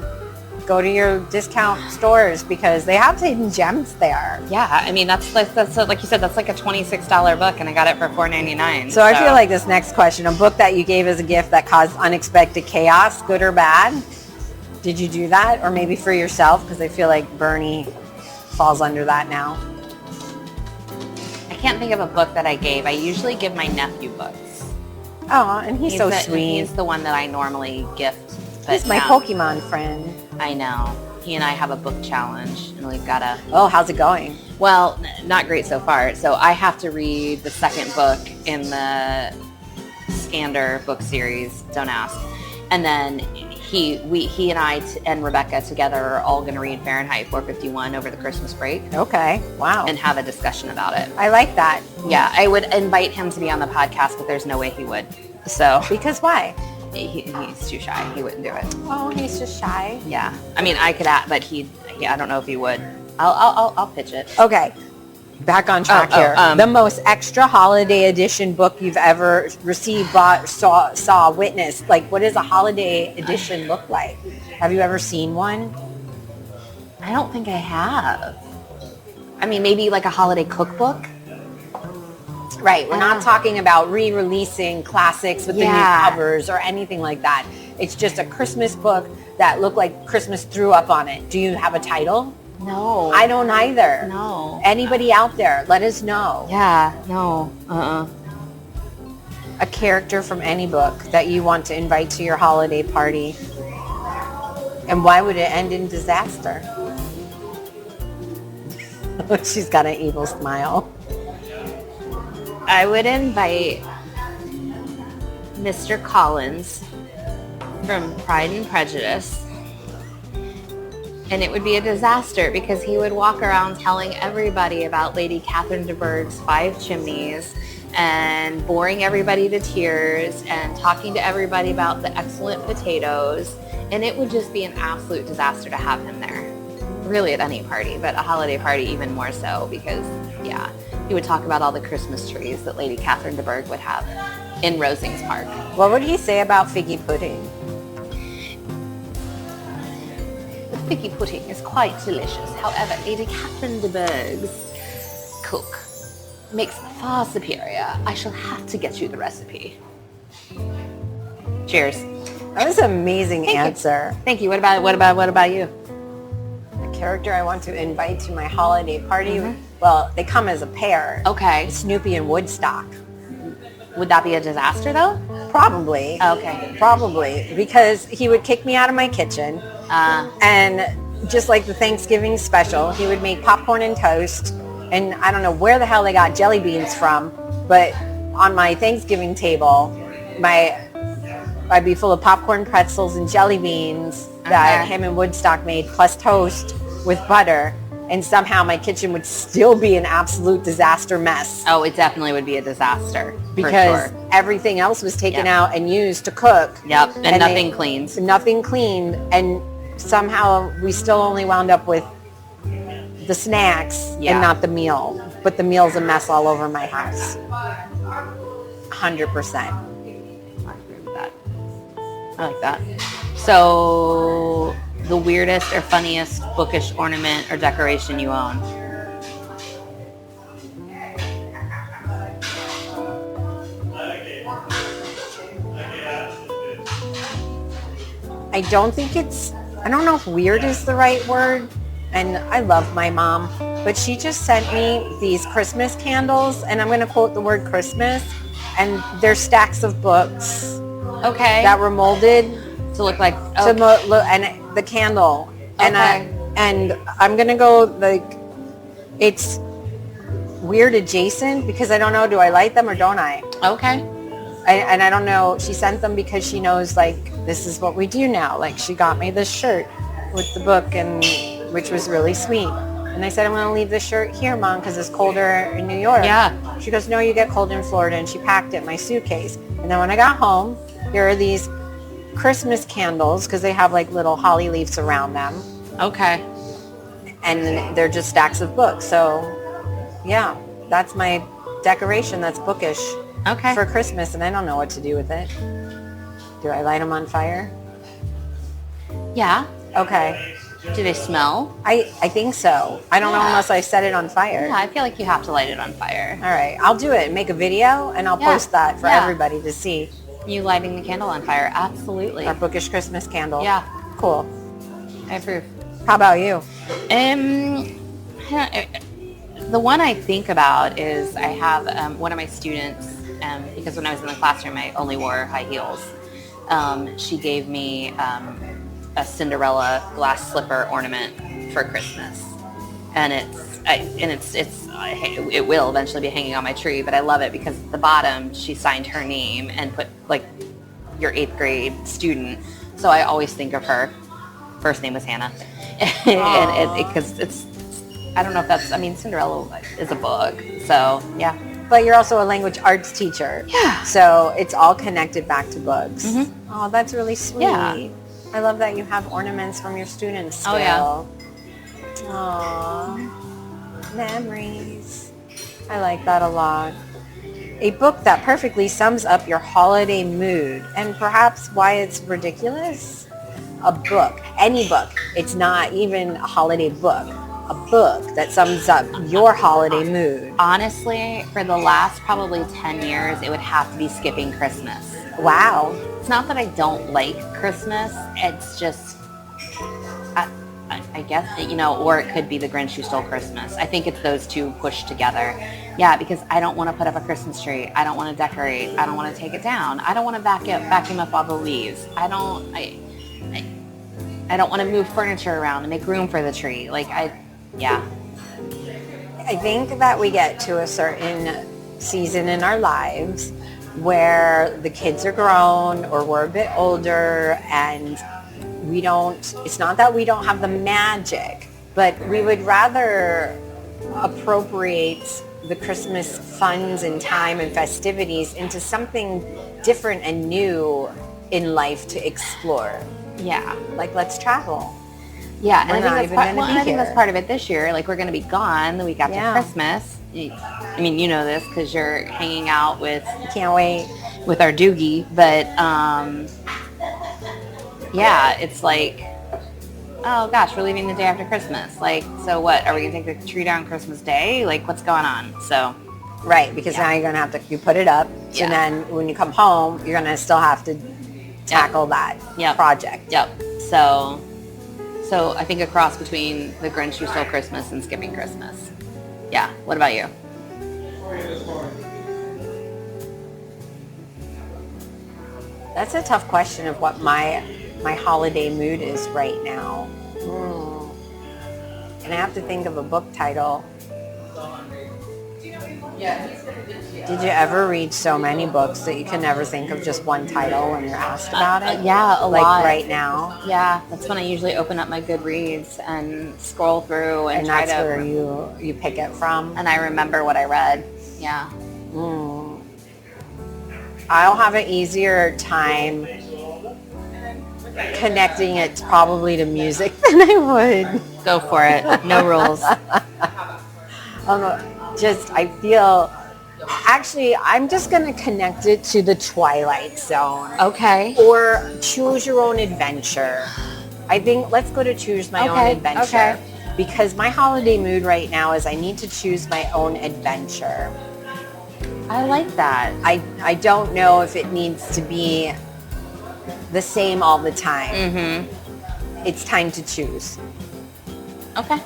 Go to your discount stores because they have hidden gems there. Yeah, I mean that's like you said, that's like a $26 book, and I got it for $4.99. So I feel like this next question, a book that you gave as a gift that caused unexpected chaos, good or bad. Did you do that? Or maybe for yourself? Because I feel like Bernie falls under that now. I can't think of a book that I gave. I usually give my nephew books. Oh, and he's so sweet. He's the one that I normally gift. He's my Pokemon friend. I know. He and I have a book challenge, and we've got to... Oh, how's it going? Well, not great so far. So I have to read the second book in the Scander book series, Don't Ask. And then he and I and Rebecca together are all going to read Fahrenheit 451 over the Christmas break. Okay. Wow. And have a discussion about it. I like that. Yeah, I would invite him to be on the podcast, but there's no way he would. So because why? He's too shy. He wouldn't do it. Oh, he's just shy. Yeah. I mean, I could act, but I don't know if he would. I'll pitch it. Okay. Back on track here. The most extra holiday edition book you've ever received, bought, saw, witnessed. Like, what does a holiday edition look like? Have you ever seen one? I don't think I have. I mean, maybe like a holiday cookbook. Right. We're not talking about re-releasing classics with the new covers or anything like that. It's just a Christmas book that looked like Christmas threw up on it. Do you have a title? No. I don't either. No. Anybody out there, let us know. Yeah. No. A character from any book that you want to invite to your holiday party. And why would it end in disaster? She's got an evil smile. I would invite Mr. Collins from Pride and Prejudice. And it would be a disaster because he would walk around telling everybody about Lady Catherine de Bourgh's 5 chimneys and boring everybody to tears and talking to everybody about the excellent potatoes. And it would just be an absolute disaster to have him there. Really at any party, but a holiday party even more so because, yeah, he would talk about all the Christmas trees that Lady Catherine de Bourgh would have in Rosings Park. What would he say about figgy pudding? The figgy pudding is quite delicious. However, Lady Catherine de Bourgh's cook makes it far superior. I shall have to get you the recipe. Cheers. That was an amazing answer. Thank you. What about you? A character I want to invite to my holiday party. Mm-hmm. Well, they come as a pair. Okay. Snoopy and Woodstock. Would that be a disaster though? Probably. Okay. Probably, because he would kick me out of my kitchen. And just like the Thanksgiving special, he would make popcorn and toast. And I don't know where the hell they got jelly beans from, but on my Thanksgiving table, I'd be full of popcorn, pretzels, and jelly beans that him and Woodstock made, plus toast with butter. And somehow my kitchen would still be an absolute disaster mess. Oh, it definitely would be a disaster. Because for sure. Everything else was taken out and used to cook. Yep, and nothing cleaned. Nothing cleaned. And somehow we still only wound up with the snacks and not the meal. But the meal's a mess all over my house. 100%. I agree with that. I like that. So, the weirdest or funniest bookish ornament or decoration you own? I don't know if weird is the right word, and I love my mom, but she just sent me these Christmas candles, and I'm going to quote the word Christmas, and they're stacks of books. Okay. That were molded to look like, and the candle. Okay. And I'm going to go like, it's weird adjacent because I don't know, do I like them or don't I? Okay. And I don't know, she sent them because she knows like this is what we do now. Like she got me this shirt with the book, and which was really sweet. And I said, I'm going to leave this shirt here, Mom, because it's colder in New York. Yeah. She goes, no, you get cold in Florida. And she packed it in my suitcase. And then when I got home, here are these Christmas candles because they have like little holly leaves around them. Okay. And they're just stacks of books. So yeah, that's my decoration. That's bookish. Okay. For Christmas, and I don't know what to do with it. Do I light them on fire? Yeah. Okay. Do they smell? I think so. I don't know unless I set it on fire. Yeah, I feel like you have to light it on fire. All right. I'll do it. Make a video, and I'll post that for everybody to see. You lighting the candle on fire. Absolutely. Our bookish Christmas candle. Yeah. Cool. I approve. How about you? The one I think about is I have one of my students, because when I was in the classroom, I only wore high heels. She gave me a Cinderella glass slipper ornament for Christmas, and it will eventually be hanging on my tree. But I love it because at the bottom she signed her name and put like your 8th grade student. So I always think of her. First name was Hannah, and because it's I don't know if that's, I mean, Cinderella is a book, so yeah. But you're also a language arts teacher. Yeah. So it's all connected back to books. Mm-hmm. Oh, that's really sweet. Yeah. I love that you have ornaments from your students still. Oh, yeah. Aww. Memories. I like that a lot. A book that perfectly sums up your holiday mood and perhaps why it's ridiculous. A book. Any book. It's not even a holiday book. A book that sums up your holiday mood. Honestly, for the last probably 10 years, it would have to be Skipping Christmas. Wow. It's not that I don't like Christmas. It's just, I guess, or it could be The Grinch Who Stole Christmas. I think it's those two pushed together. Yeah, because I don't want to put up a Christmas tree. I don't want to decorate. I don't want to take it down. I don't want to vacuum up all the leaves. I don't want to move furniture around and make room for the tree. Yeah. I think that we get to a certain season in our lives where the kids are grown or we're a bit older and it's not that we don't have the magic, but we would rather appropriate the Christmas funds and time and festivities into something different and new in life to explore. Yeah. Like, let's travel. Yeah, and I think that's part of it this year. Like, we're going to be gone the week after Christmas. I mean, you know this because you're hanging out with... Can't wait. With our doogie. But, yeah, it's like, oh, gosh, we're leaving the day after Christmas. Like, so what? Are we going to take the tree down Christmas Day? Like, what's going on? So... Right, because now you're going to have to... You put it up. So then when you come home, you're going to still have to tackle that project. Yep. So I think a cross between The Grinch Who Stole Christmas and Skipping Christmas. Yeah. What about you? That's a tough question of what my holiday mood is right now. And I have to think of a book title. Did you ever read so many books that you can never think of just one title when you're asked about it? Yeah, a like lot. Right now? Yeah, that's when I usually open up my Goodreads and scroll through and try that's to... where you pick it from? And I remember what I read. Yeah. I'll have an easier time connecting it probably to music than I would. Go for it. No rules. I feel... Actually, I'm just going to connect it to the Twilight Zone. Okay. Or Choose Your Own Adventure. I think let's go to Choose My Own Adventure. Okay. Because my holiday mood right now is I need to choose my own adventure. I like that. I don't know if it needs to be the same all the time. Mm-hmm. It's time to choose. Okay.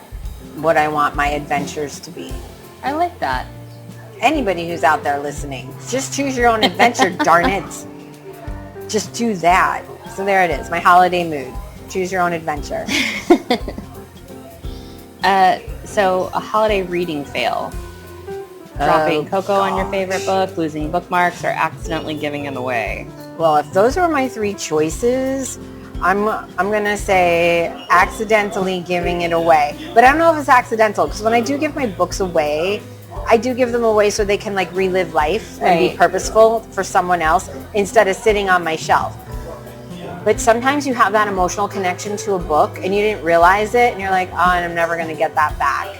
What I want my adventures to be. I like that. Anybody who's out there listening, just choose your own adventure, darn it. Just do that. So there it is, my holiday mood. Choose your own adventure. So a holiday reading fail. Dropping cocoa on your favorite book, losing bookmarks, or accidentally giving it away. Well, if those were my three choices, I'm going to say accidentally giving it away. But I don't know if it's accidental, because when I do give my books away, I do give them away so they can like relive life and be purposeful for someone else instead of sitting on my shelf. But sometimes you have that emotional connection to a book and you didn't realize it and you're like, oh, I'm never going to get that back.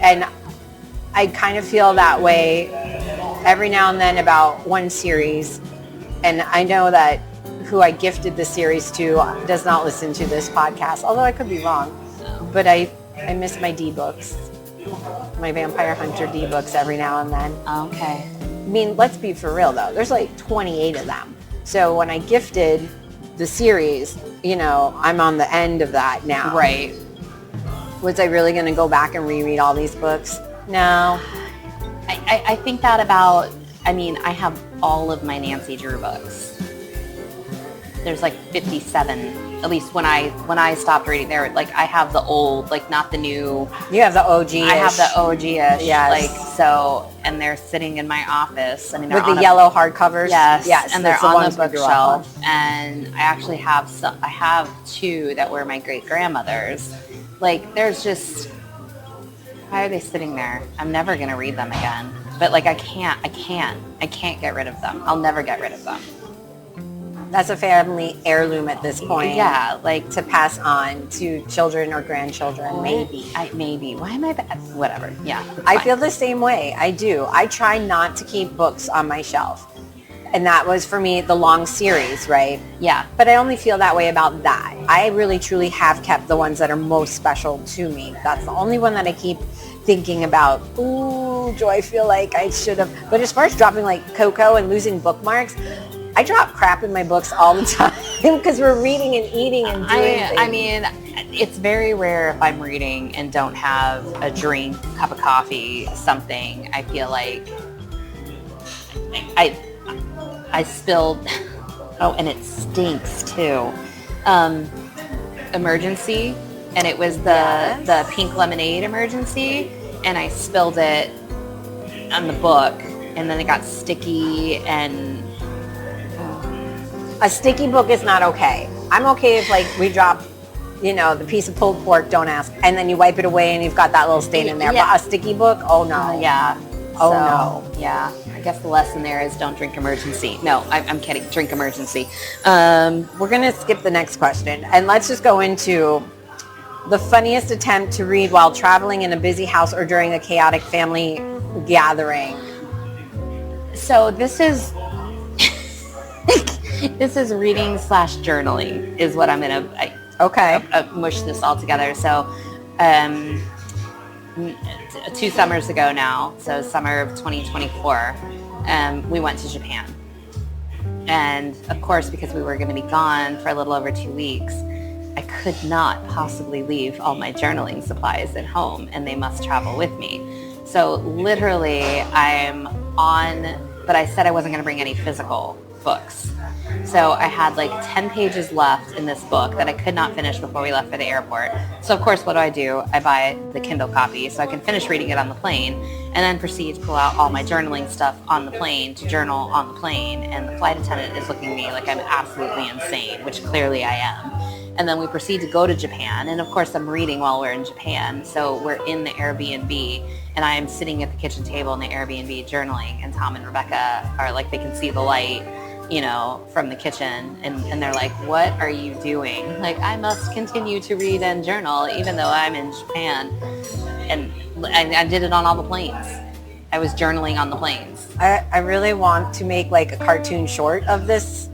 And I kind of feel that way every now and then about one series. And I know that who I gifted the series to does not listen to this podcast, although I could be wrong. But I miss my D-books. My Vampire Hunter D-books every now and then. Okay. I mean, let's be for real though. There's like 28 of them. So when I gifted the series, I'm on the end of that now. Right. Was I really going to go back and reread all these books? No. I think that about, I have all of my Nancy Drew books. There's like 57, at least when I stopped reading there. Like I have the old, like not the new. You have the OG-ish. I have the OG-ish. Yes. And they're sitting in my office. With the yellow hardcovers? Yes. And they're on the bookshelf. bookshelf. And I actually have I have two that were my great grandmother's. Like there's just, why are they sitting there? I'm never going to read them again. But like I can't get rid of them. I'll never get rid of them. That's a family heirloom at this point. Yeah, like to pass on to children or grandchildren, maybe. Maybe. Why am I bad? Whatever. Yeah. I feel the same way. I do. I try not to keep books on my shelf. And that was for me the long series, right? Yeah. But I only feel that way about that. I really truly have kept the ones that are most special to me. That's the only one that I keep thinking about. Ooh, do I feel like I should have? But as far as dropping like cocoa and losing bookmarks, I drop crap in my books all the time because we're reading and eating and doing things. It's very rare if I'm reading and don't have a drink, cup of coffee, something. I feel like I spilled, and it stinks too. Emergency, and it was the pink lemonade emergency, and I spilled it on the book, and then it got sticky and... A sticky book is not okay. I'm okay if like we drop, the piece of pulled pork, don't ask, and then you wipe it away and you've got that little stain in there. Yeah. But a sticky book, oh no. Yeah. Oh no. Yeah. I guess the lesson there is don't drink emergency. No, I'm kidding. Drink emergency. We're going to skip the next question and let's just go into the funniest attempt to read while traveling in a busy house or during a chaotic family gathering. So this is... This is reading / journaling is what I'm going to mush this all together. So 2 summers ago now, so summer of 2024, we went to Japan. And of course, because we were going to be gone for a little over 2 weeks, I could not possibly leave all my journaling supplies at home and they must travel with me. So literally but I said I wasn't going to bring any physical books. So I had like 10 pages left in this book that I could not finish before we left for the airport. So of course, what do? I buy the Kindle copy so I can finish reading it on the plane, and then proceed to pull out all my journaling stuff on the plane to journal on the plane. And the flight attendant is looking at me like I'm absolutely insane, which clearly I am. And then we proceed to go to Japan. And of course, I'm reading while we're in Japan. So we're in the Airbnb, and I am sitting at the kitchen table in the Airbnb journaling. And Tom and Rebecca are like, they can see the light, you know, from the kitchen. And they're like, what are you doing? Like, I must continue to read and journal even though I'm in Japan. And I did it on all the planes. I was journaling on the planes. I really want to make like a cartoon short of this,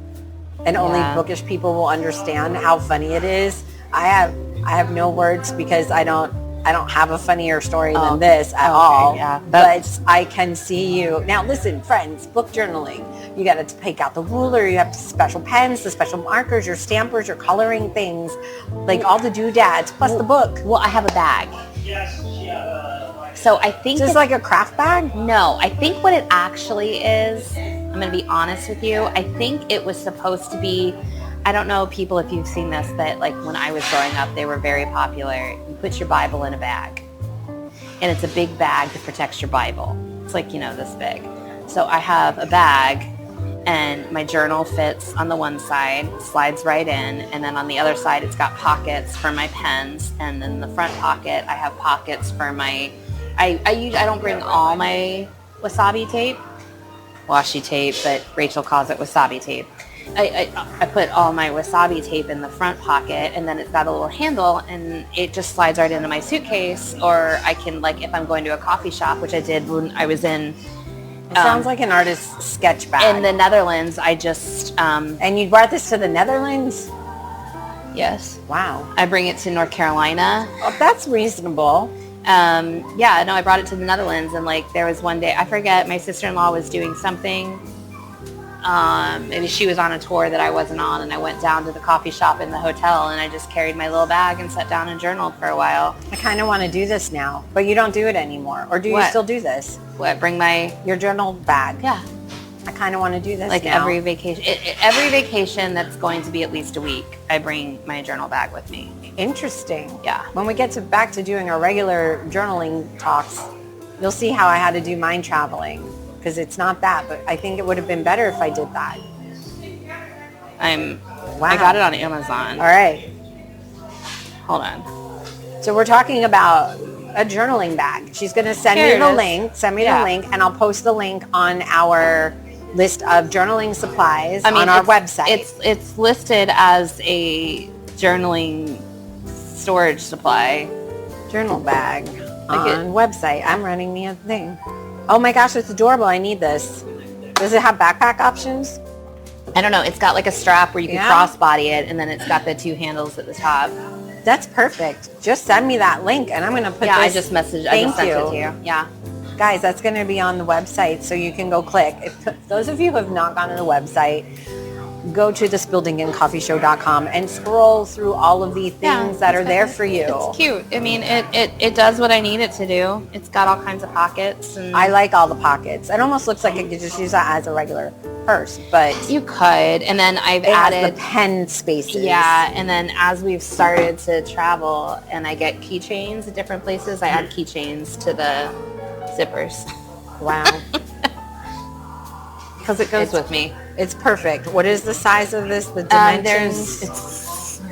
and only bookish people will understand how funny it is. I have no words because I don't have a funnier story than this at all. Yeah, but I can see you. Now listen, friends, book journaling. You got to pick out the ruler. You have special pens, the special markers, your stampers, your coloring things, like all the doodads, plus the book. Well, I have a bag. So I think Just like a craft bag? No, I think what it actually is, I'm going to be honest with you, I think it was supposed to be, I don't know people if you've seen this, but like when I was growing up, they were very popular. You put your Bible in a bag, and it's a big bag that protects your Bible. It's like, you know, this big. So I have a bag, and my journal fits on the one side, slides right in, and then on the other side it's got pockets for my pens, and then the front pocket I have pockets for my, I don't bring all my wasabi tape, washi tape, but Rachel calls it wasabi tape. I put all my wasabi tape in the front pocket, and then it's got a little handle, and it just slides right into my suitcase. Or I can, like, if I'm going to a coffee shop, which I did when I was in... It sounds like an artist's sketch bag. In the Netherlands, I just... and you brought this to the Netherlands? Yes. Wow. I bring it to North Carolina. Oh, that's reasonable. Yeah, no, I brought it to the Netherlands, and like there was one day, I forget, my sister-in-law was doing something. Maybe she was on a tour that I wasn't on, and I went down to the coffee shop in the hotel, and I just carried my little bag and sat down and journaled for a while. I kind of want to do this now, but you don't do it anymore. Or do you still do this? What, bring your journal bag? Yeah. I kind of want to do this like now. every vacation. Every vacation that's going to be at least a week, I bring my journal bag with me. Interesting. Yeah. When we get back to doing our regular journaling talks, you'll see how I had to do mine traveling, because it's not that, but I think it would have been better if I did that. I got it on Amazon. All right. Hold on. So we're talking about a journaling bag. She's going to send me the link, and I'll post the link on our list of journaling supplies on our website. It's listed as a journaling storage supply. Journal bag on website. I'm running me a thing. Oh my gosh, it's adorable. I need this. Does it have backpack options? I don't know. It's got like a strap where you can crossbody it, and then it's got the two handles at the top. That's perfect. Just send me that link, and I'm going to put this. I just sent it to you. Yeah. Guys, that's going to be on the website, so you can go click. If those of you who have not gone to the website, go to thespilledinkinkcoffeeshow.com and scroll through all of the things that are there for you. It's cute. I mean, it does what I need it to do. It's got all kinds of pockets. And I like all the pockets. It almost looks like I could just use that as a regular purse, but you could. And then I've added has the pen spaces. Yeah, and then as we've started to travel and I get keychains at different places, I add keychains to the zippers. Wow. Because it goes with me. It's perfect. What is the size of this? The dimensions?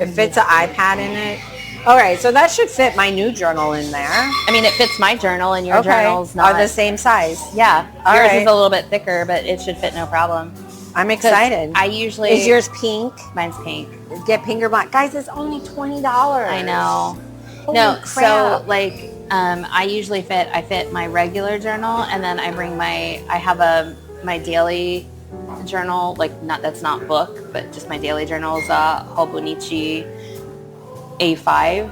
It fits an iPad in it. All right, so that should fit my new journal in there. I mean, it fits my journal, and your journal's not. Are the same size. Yeah. Yours is a little bit thicker, but it should fit no problem. I'm excited. I usually... Is yours pink? Mine's pink. Get pink or black. Guys, it's only $20. I know. Holy crap. So like I usually fit my regular journal, and then I bring I have my daily journal, like that's not book, but just my daily journal is a Hobonichi A5,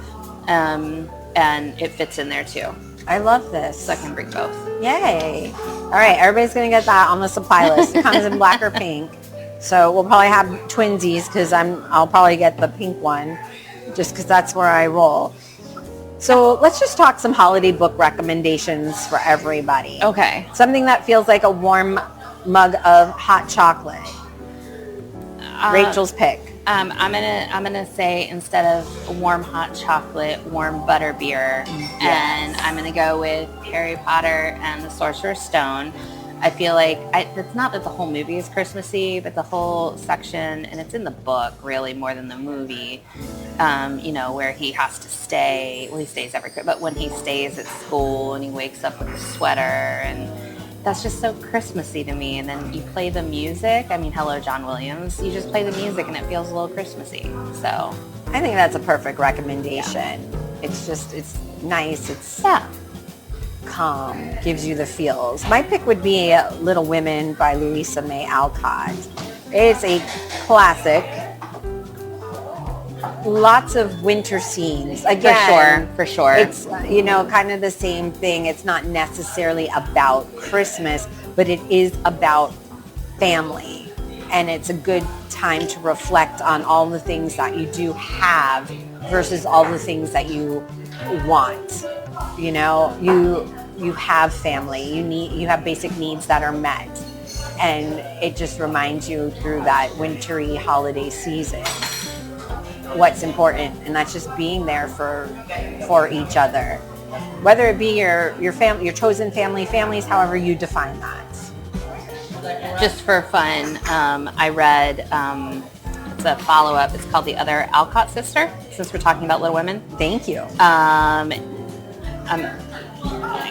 and it fits in there too. I love this. So I can bring both. Yay. All right, everybody's going to get that on the supply list. It comes in black or pink. So we'll probably have twinsies, because I'll probably get the pink one, just because that's where I roll. So let's just talk some holiday book recommendations for everybody. Okay. Something that feels like a warm mug of hot chocolate. Rachel's pick. I'm gonna say instead of warm hot chocolate, warm butter beer, and I'm gonna go with Harry Potter and the Sorcerer's Stone. I feel like it's not that the whole movie is Christmassy, but the whole section, and it's in the book really more than the movie. Where he has to stay. Well, he stays but when he stays at school and he wakes up with a sweater, and that's just so Christmassy to me. And then you play the music. I mean, hello, John Williams. You just play the music and it feels a little Christmassy. So I think that's a perfect recommendation. Yeah. It's nice. It's calm, gives you the feels. My pick would be Little Women by Louisa May Alcott. It's a classic. Lots of winter scenes. Again, for sure. It's, kind of the same thing. It's not necessarily about Christmas, but it is about family. And it's a good time to reflect on all the things that you do have versus all the things that you want. You have family. You have basic needs that are met. And it just reminds you through that wintry holiday season what's important, and that's just being there for each other, whether it be your family, your chosen families, however you define that. Just for fun, I read it's a follow-up. It's called The Other Alcott Sister, since we're talking about Little Women. Thank you. I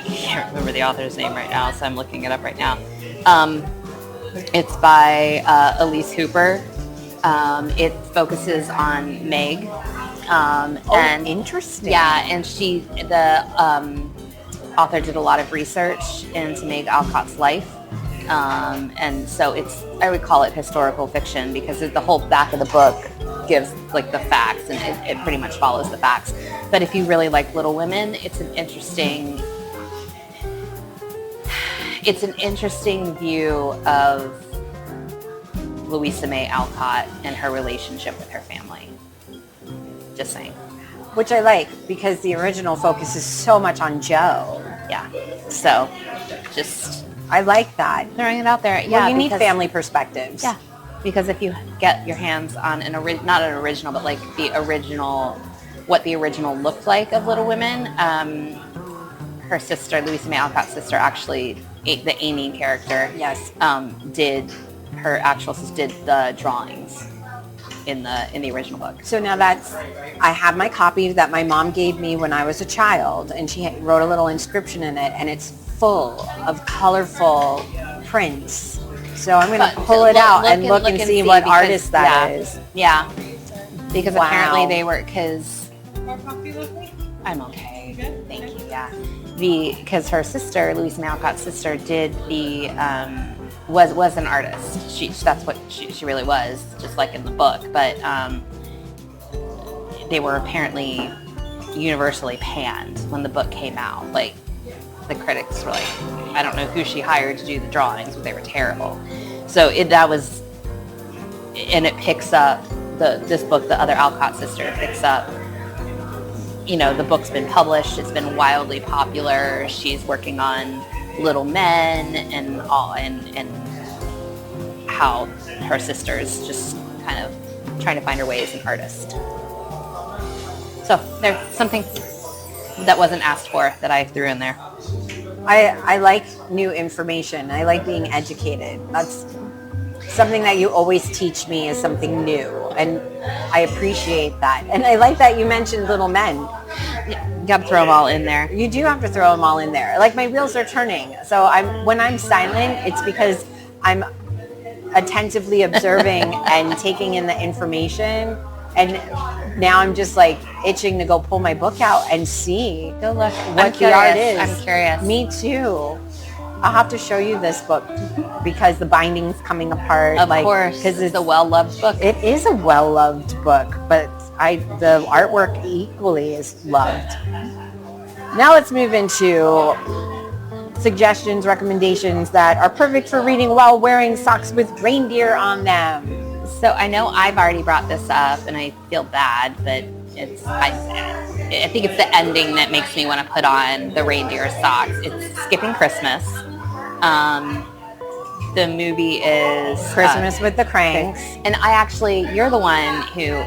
can't remember the author's name right now, so I'm looking it up right now. It's by Elise Hooper. It focuses on Meg. And interesting. Yeah, and the author did a lot of research into Meg Alcott's life. And so I would call it historical fiction because the whole back of the book gives like the facts, and it pretty much follows the facts. But if you really like Little Women, it's an interesting view of Louisa May Alcott and her relationship with her family. Just saying. Which I like, because the original focuses so much on Joe. Yeah. So, just... I like that. Throwing it out there. Yeah, well, you need family perspectives. Yeah. Because if you get your hands on not an original, but like what the original looked like of Little Women, her sister, Louisa May Alcott's sister, actually, the Amy character, yes, her actual sister did the drawings in the original book. So now I have my copy that my mom gave me when I was a child, and she wrote a little inscription in it, and it's full of colorful prints. So I'm going to pull it out and look and see what artist that is. Yeah. Because apparently they were, I'm okay. Thank you. Yeah. Because her sister, Louisa May Alcott's sister, did the was an artist. That's what she really was, just like in the book. But they were apparently universally panned when the book came out. Like, the critics were like, I don't know who she hired to do the drawings, but they were terrible. So it picks up this book, The Other Alcott Sister, picks up. The book's been published. It's been wildly popular. She's working on Little Men and how her sister's just kind of trying to find her way as an artist. So there's something that wasn't asked for that I threw in there. I like new information. I like being educated. That's something that you always teach me, is something new, and I appreciate that. And I like that you mentioned Little Men. You got to throw them all in there. You do have to throw them all in there. Like, my wheels are turning. So when I'm silent, it's because I'm attentively observing and taking in the information. And now I'm just like itching to go pull my book out and see what the art is. I'm curious. Me too. I'll have to show you this book because the binding's coming apart. Of course, because it's a well-loved book. It is a well-loved book, but the artwork equally is loved. Now let's move into suggestions, recommendations that are perfect for reading while wearing socks with reindeer on them. So I know I've already brought this up, and I feel bad, but I think it's the ending that makes me want to put on the reindeer socks. It's Skipping Christmas. The movie is Christmas with the Cranks. And you're the one who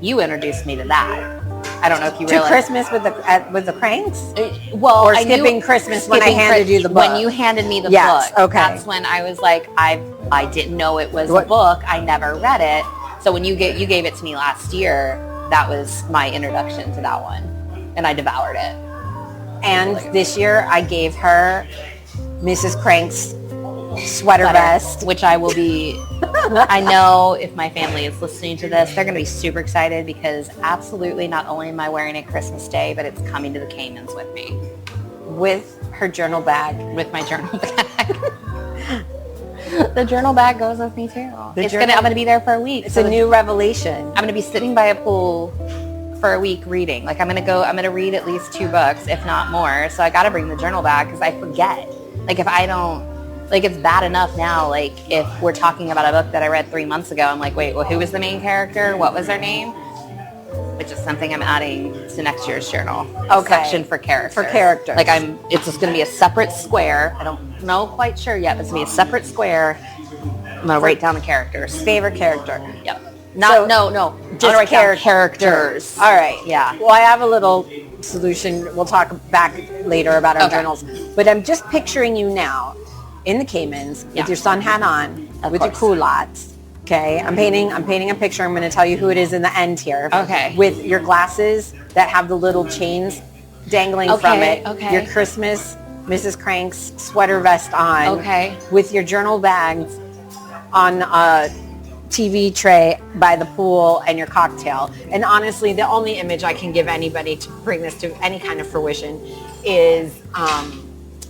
you introduced me to that. I don't know if you To realize. Christmas with the Cranks? Well, Or skipping Christmas when I handed you the book? When you handed me the Yes, book. okay. That's when I was like, I didn't know it was a book. I never read it. So when you gave it to me last year, that was my introduction to that one. And I devoured it. And this year I gave her Mrs. Crank's sweater vest. Which I will be, I know if my family is listening to this, they're going to be super excited because absolutely not only am I wearing it Christmas Day, but it's coming to the Caymans with me. With her journal bag. With my journal bag. The journal bag goes with me too. I'm going to be there for a week. It's a new revelation. I'm going to be sitting by a pool for a week reading. Like I'm going to read at least 2 books, if not more. So I got to bring the journal bag because I forget. Like if I don't, like it's bad enough now, like if we're talking about a book that I read 3 months ago, I'm like, wait, well, who was the main character? What was their name? Which is something I'm adding to next year's journal. Okay. Section for characters. For characters. Like it's just going to be a separate square. I don't know quite sure yet, but it's going to be a separate square. I'm going to write down the characters. Favorite character. Yep. No. Just characters. All right. Yeah. Well, I have a little solution. We'll talk back later about our journals. But I'm just picturing you now in the Caymans with your sun hat on, with your culottes. Okay. I'm painting a picture. I'm going to tell you who it is in the end here. Okay. With your glasses that have the little chains dangling from it. Okay. Your Christmas Mrs. Crank's sweater vest on. Okay. With your journal bags on TV tray by the pool and your cocktail. And honestly, the only image I can give anybody to bring this to any kind of fruition is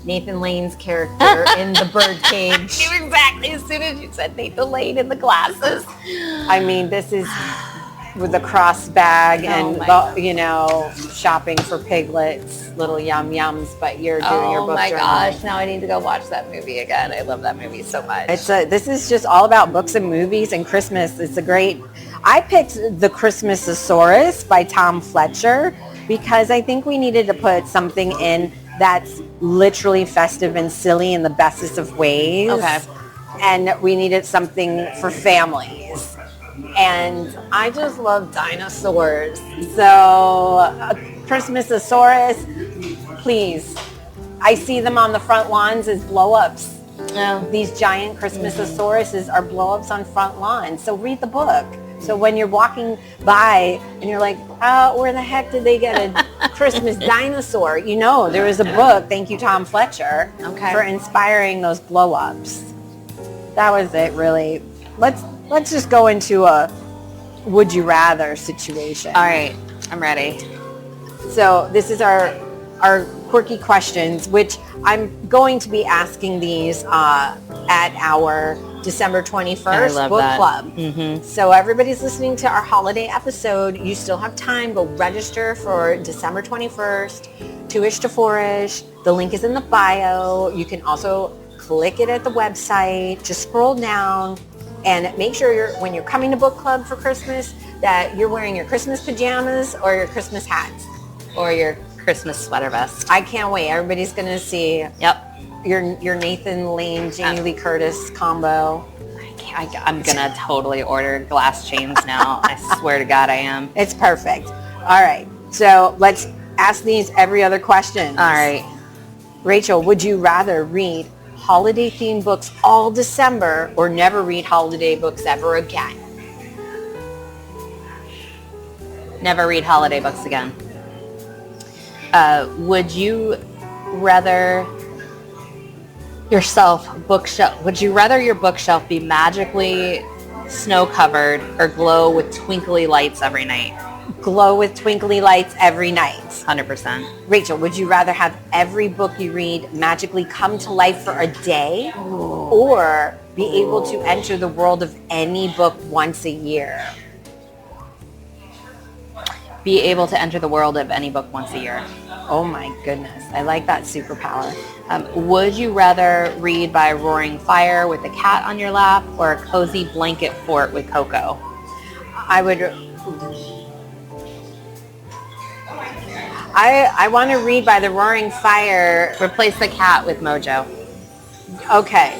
Nathan Lane's character in The Birdcage. Exactly. As soon as you said Nathan Lane in the glasses. I mean, this is with the cross bag and, shopping for piglets, little yums, but you're doing your book journal. Oh my gosh, now I need to go watch that movie again. I love that movie so much. This is just all about books and movies and Christmas. I picked The Christmasosaurus by Tom Fletcher because I think we needed to put something in that's literally festive and silly in the bestest of ways. Okay. And we needed something for families. And I just love dinosaurs. So Christmasosaurus, please. I see them on the front lawns as blow-ups. Yeah. These giant Christmasosauruses are blow-ups on front lawns. So read the book. So when you're walking by and you're like, where the heck did they get a Christmas dinosaur? There is a book, thank you Tom Fletcher, for inspiring those blow-ups. That was it, really. Let's just go into a would you rather situation. All right, I'm ready. So this is our quirky questions, which I'm going to be asking these at our December 21st book club. Mm-hmm. So everybody's listening to our holiday episode. You still have time. Go register for December 21st, 2-ish to 4-ish. The link is in the bio. You can also click it at the website. Just scroll down. And make sure when you're coming to book club for Christmas that you're wearing your Christmas pajamas or your Christmas hats. Or your Christmas sweater vest. I can't wait. Everybody's going to see your Nathan Lane, Jamie Lee Curtis combo. I'm going to totally order glass chains now. I swear to God I am. It's perfect. All right. So let's ask these every other question. All right. Rachel, would you rather read holiday-themed books all December or never read holiday books ever again? Never read holiday books again. Would you rather would you rather your bookshelf be magically snow-covered or glow with twinkly lights every night? Glow with twinkly lights every night. 100%. Rachel, would you rather have every book you read magically come to life for a day or be able to enter the world of any book once a year? Be able to enter the world of any book once a year. Oh my goodness. I like that superpower. Would you rather read by a roaring fire with a cat on your lap or a cozy blanket fort with Coco? I want to read by the roaring fire. Replace the cat with Mojo. Okay.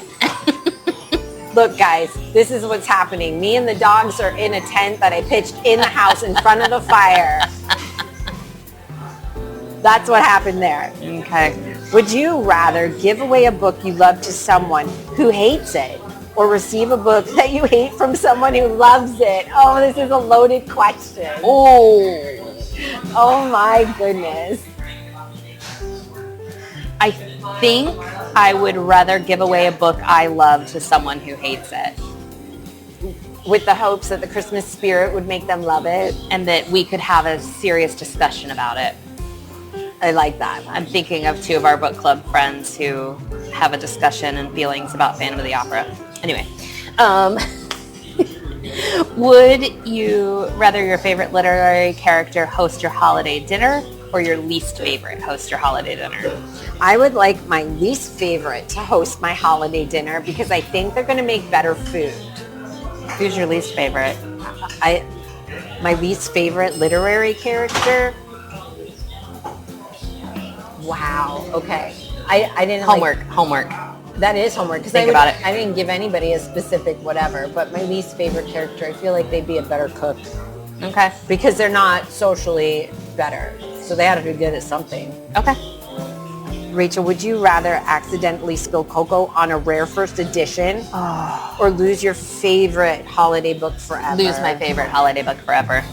Look, guys, this is what's happening. Me and the dogs are in a tent that I pitched in the house in front of the fire. That's what happened there. Okay. Would you rather give away a book you love to someone who hates it or receive a book that you hate from someone who loves it? Oh, this is a loaded question. Oh my goodness. I think I would rather give away a book I love to someone who hates it. With the hopes that the Christmas spirit would make them love it. And that we could have a serious discussion about it. I like that. I'm thinking of two of our book club friends who have a discussion and feelings about Phantom of the Opera. Anyway, would you rather your favorite literary character host your holiday dinner or your least favorite host your holiday dinner? I would like my least favorite to host my holiday dinner because I think they're going to make better food. Who's your least favorite? My least favorite literary character? Wow. Okay. I didn't Homework. That is homework. Think about it. I didn't give anybody a specific whatever, but my least favorite character, I feel like they'd be a better cook. Okay. Because they're not socially better. So they had to be good at something. Okay. Rachel, would you rather accidentally spill cocoa on a rare first edition or lose your favorite holiday book forever? Lose my favorite holiday book forever.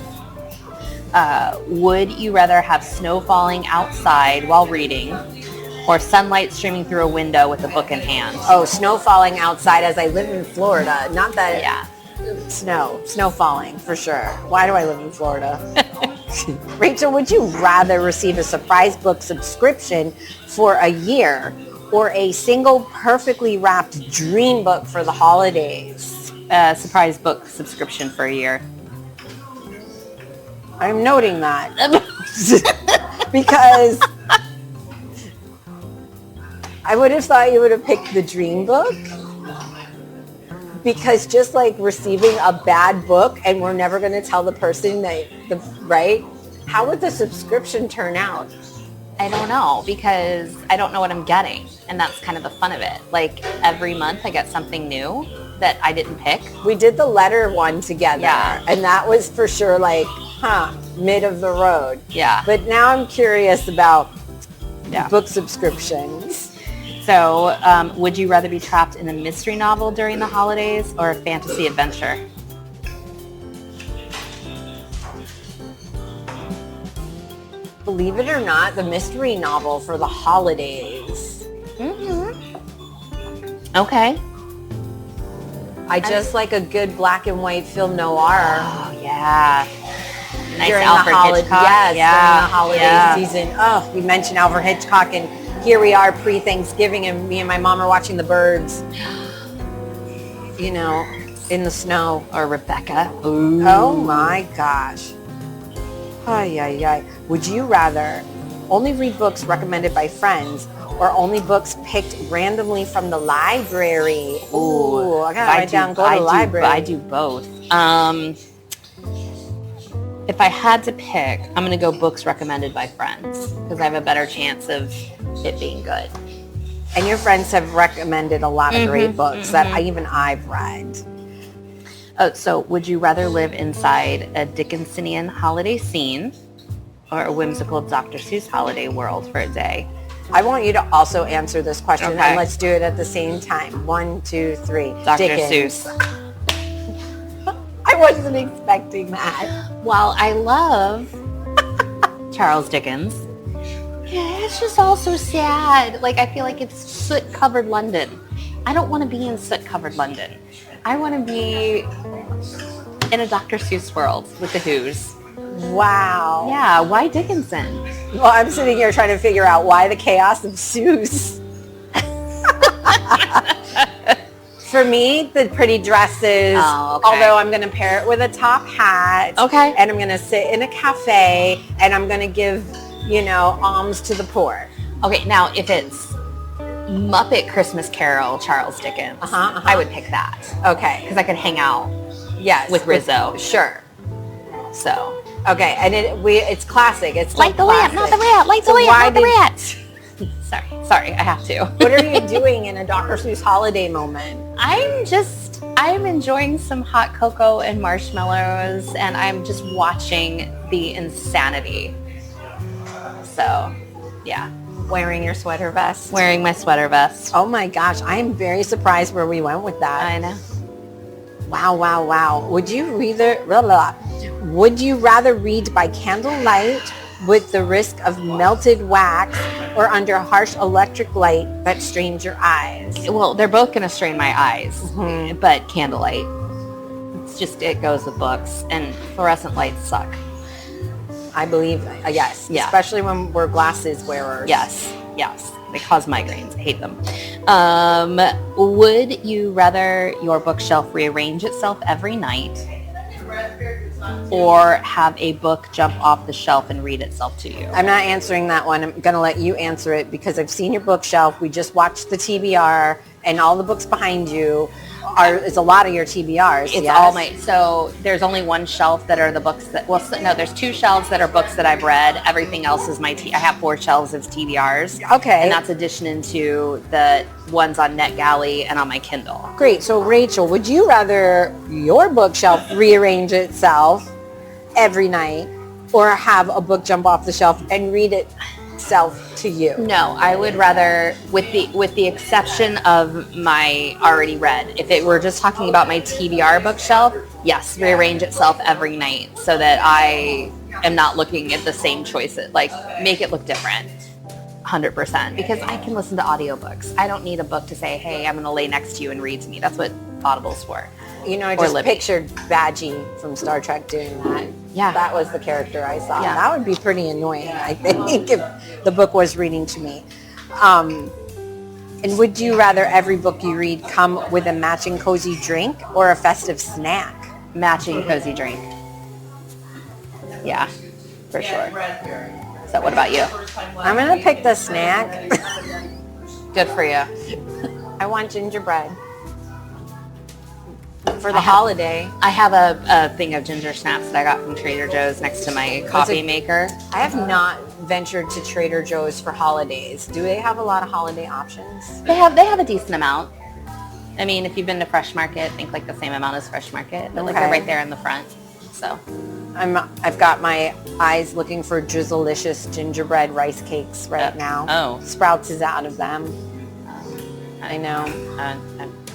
Would you rather have snow falling outside while reading or sunlight streaming through a window with a book in hand? Oh, snow falling outside as I live in Florida. Not that... Yeah. Snow falling for sure. Why do I live in Florida? Rachel, would you rather receive a surprise book subscription for a year or a single perfectly wrapped dream book for the holidays? Surprise book subscription for a year. I'm noting that. Because I would have thought you would have picked the dream book. Because just like receiving a bad book and we're never going to tell the person right? How would the subscription turn out? I don't know, because I don't know what I'm getting. And that's kind of the fun of it. Like every month I get something new that I didn't pick. We did the letter one together. Yeah. And that was for sure like, mid of the road. Yeah. But now I'm curious about Yeah. book subscriptions. So, would you rather be trapped in a mystery novel during the holidays or a fantasy adventure? Believe it or not, the mystery novel for the holidays. Okay. I just like a good black and white film noir. Oh, yeah. Nice During Alfred Hitchcock. Yes, Yeah. during the holiday season. Oh, we mentioned Alfred Hitchcock, and here we are pre-Thanksgiving, and me and my mom are watching the birds, you know, in the snow. Or Rebecca. Ooh. Oh my gosh. Ay, ay, ay. Would you rather only read books recommended by friends or only books picked randomly from the library? Ooh, I gotta write down, go to the library. I do both. If I had to pick, I'm going to go books recommended by friends because I have a better chance of it being good. And your friends have recommended a lot of great books that I've read. Oh, so would you rather live inside a Dickensian holiday scene or a whimsical Dr. Seuss holiday world for a day? I want you to also answer this question, Okay. and let's do it at the same time. 1, 2, 3. Dr. Dickens. Seuss. I wasn't expecting that. While I love Charles Dickens, yeah, it's just all so sad. Like, I feel like it's soot-covered London. I don't want to be in soot-covered London. I want to be in a Dr. Seuss world with the Who's. Wow. Yeah, why Dickinson? Well, I'm sitting here trying to figure out why the chaos of Seuss. For me, the pretty dresses, although I'm going to pair it with a top hat. Okay. And I'm going to sit in a cafe, and I'm going to give, alms to the poor. Okay, now if it's Muppet Christmas Carol, Charles Dickens, I would pick that. Okay. Because I could hang out Yes. with Rizzo. Sure. So. Okay, and it's classic. It's Light the lamp, not the rat. Light the lamp, not the rat. Sorry, I have to. What are you doing in a Dr. Seuss holiday moment? I'm just I'm enjoying some hot cocoa and marshmallows, and I'm just watching the insanity. So, yeah. Wearing your sweater vest. Wearing my sweater vest. Oh my gosh, I am very surprised where we went with that. I know. Wow. Would you rather read by candlelight with the risk of melted wax or under harsh electric light that strains your eyes? Well, they're both going to strain my eyes, but candlelight. It goes with books, and fluorescent lights suck. I believe, yes. Yeah. Especially when we're glasses wearers. Yes. They cause migraines. I hate them. Would you rather your bookshelf rearrange itself every night or have a book jump off the shelf and read itself to you? I'm not answering that one. I'm going to let you answer it because I've seen your bookshelf. We just watched the TBR, and all the books behind you is a lot of your TBRs. It's yes? all my, so there's only one shelf that are the books that, there's two shelves that are books that I've read. Everything else is I have 4 shelves of TBRs. Okay. And that's addition into the ones on NetGalley and on my Kindle. Great. So Rachel, would you rather your bookshelf rearrange itself every night or have a book jump off the shelf and read itself to you? No, I would rather, with the exception of my already read, if it were just talking about my TBR bookshelf, yes, rearrange itself every night so that I am not looking at the same choices, like make it look different. 100%, because I can listen to audiobooks. I don't need a book to say, hey, I'm going to lay next to you and read to me. That's what Audible's for. You know, I just pictured Badgie from Star Trek doing that. Yeah. That was the character I saw. Yeah. That would be pretty annoying, I think, if the book was reading to me. And would you rather every book you read come with a matching cozy drink or a festive snack? Matching cozy drink. Yeah, for sure. So what about you? I'm going to pick the snack. Good for you. I want gingerbread. For the holiday. I have a thing of ginger snaps that I got from Trader Joe's next to my coffee maker. I have not ventured to Trader Joe's for holidays. Do they have a lot of holiday options? They have a decent amount. I mean, if you've been to Fresh Market, think like the same amount as Fresh Market, but like they're right there in the front. So I've got my eyes looking for Drizzlicious gingerbread rice cakes right now. Oh. Sprouts is out of them. I know.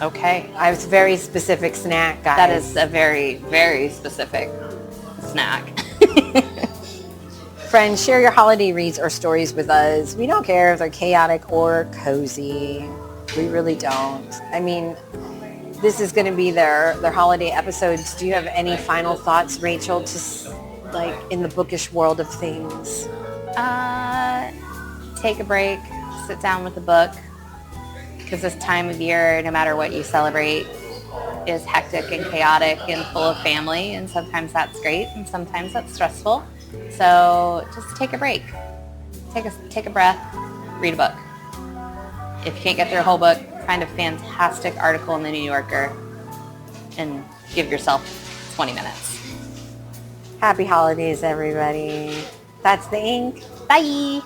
Okay. I have a very specific snack, guys. That is a very, very specific snack. Friends, share your holiday reads or stories with us. We don't care if they're chaotic or cozy. We really don't. I mean, this is going to be their holiday episodes. Do you have any final thoughts, Rachel, just like in the bookish world of things? Take a break, sit down with a book, because this time of year, no matter what you celebrate, is hectic and chaotic and full of family, and sometimes that's great and sometimes that's stressful. So just take a break. Take a breath, read a book. If you can't get through a whole book, find a fantastic article in the New Yorker and give yourself 20 minutes. Happy holidays, everybody. That's the ink. Bye.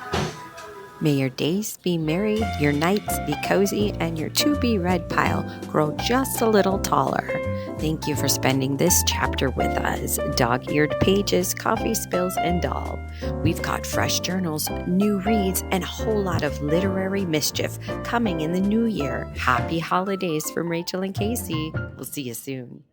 May your days be merry, your nights be cozy, and your to-be-read pile grow just a little taller. Thank you for spending this chapter with us. Dog-eared pages, coffee spills, and all. We've got fresh journals, new reads, and a whole lot of literary mischief coming in the new year. Happy holidays from Rachel and Casey. We'll see you soon.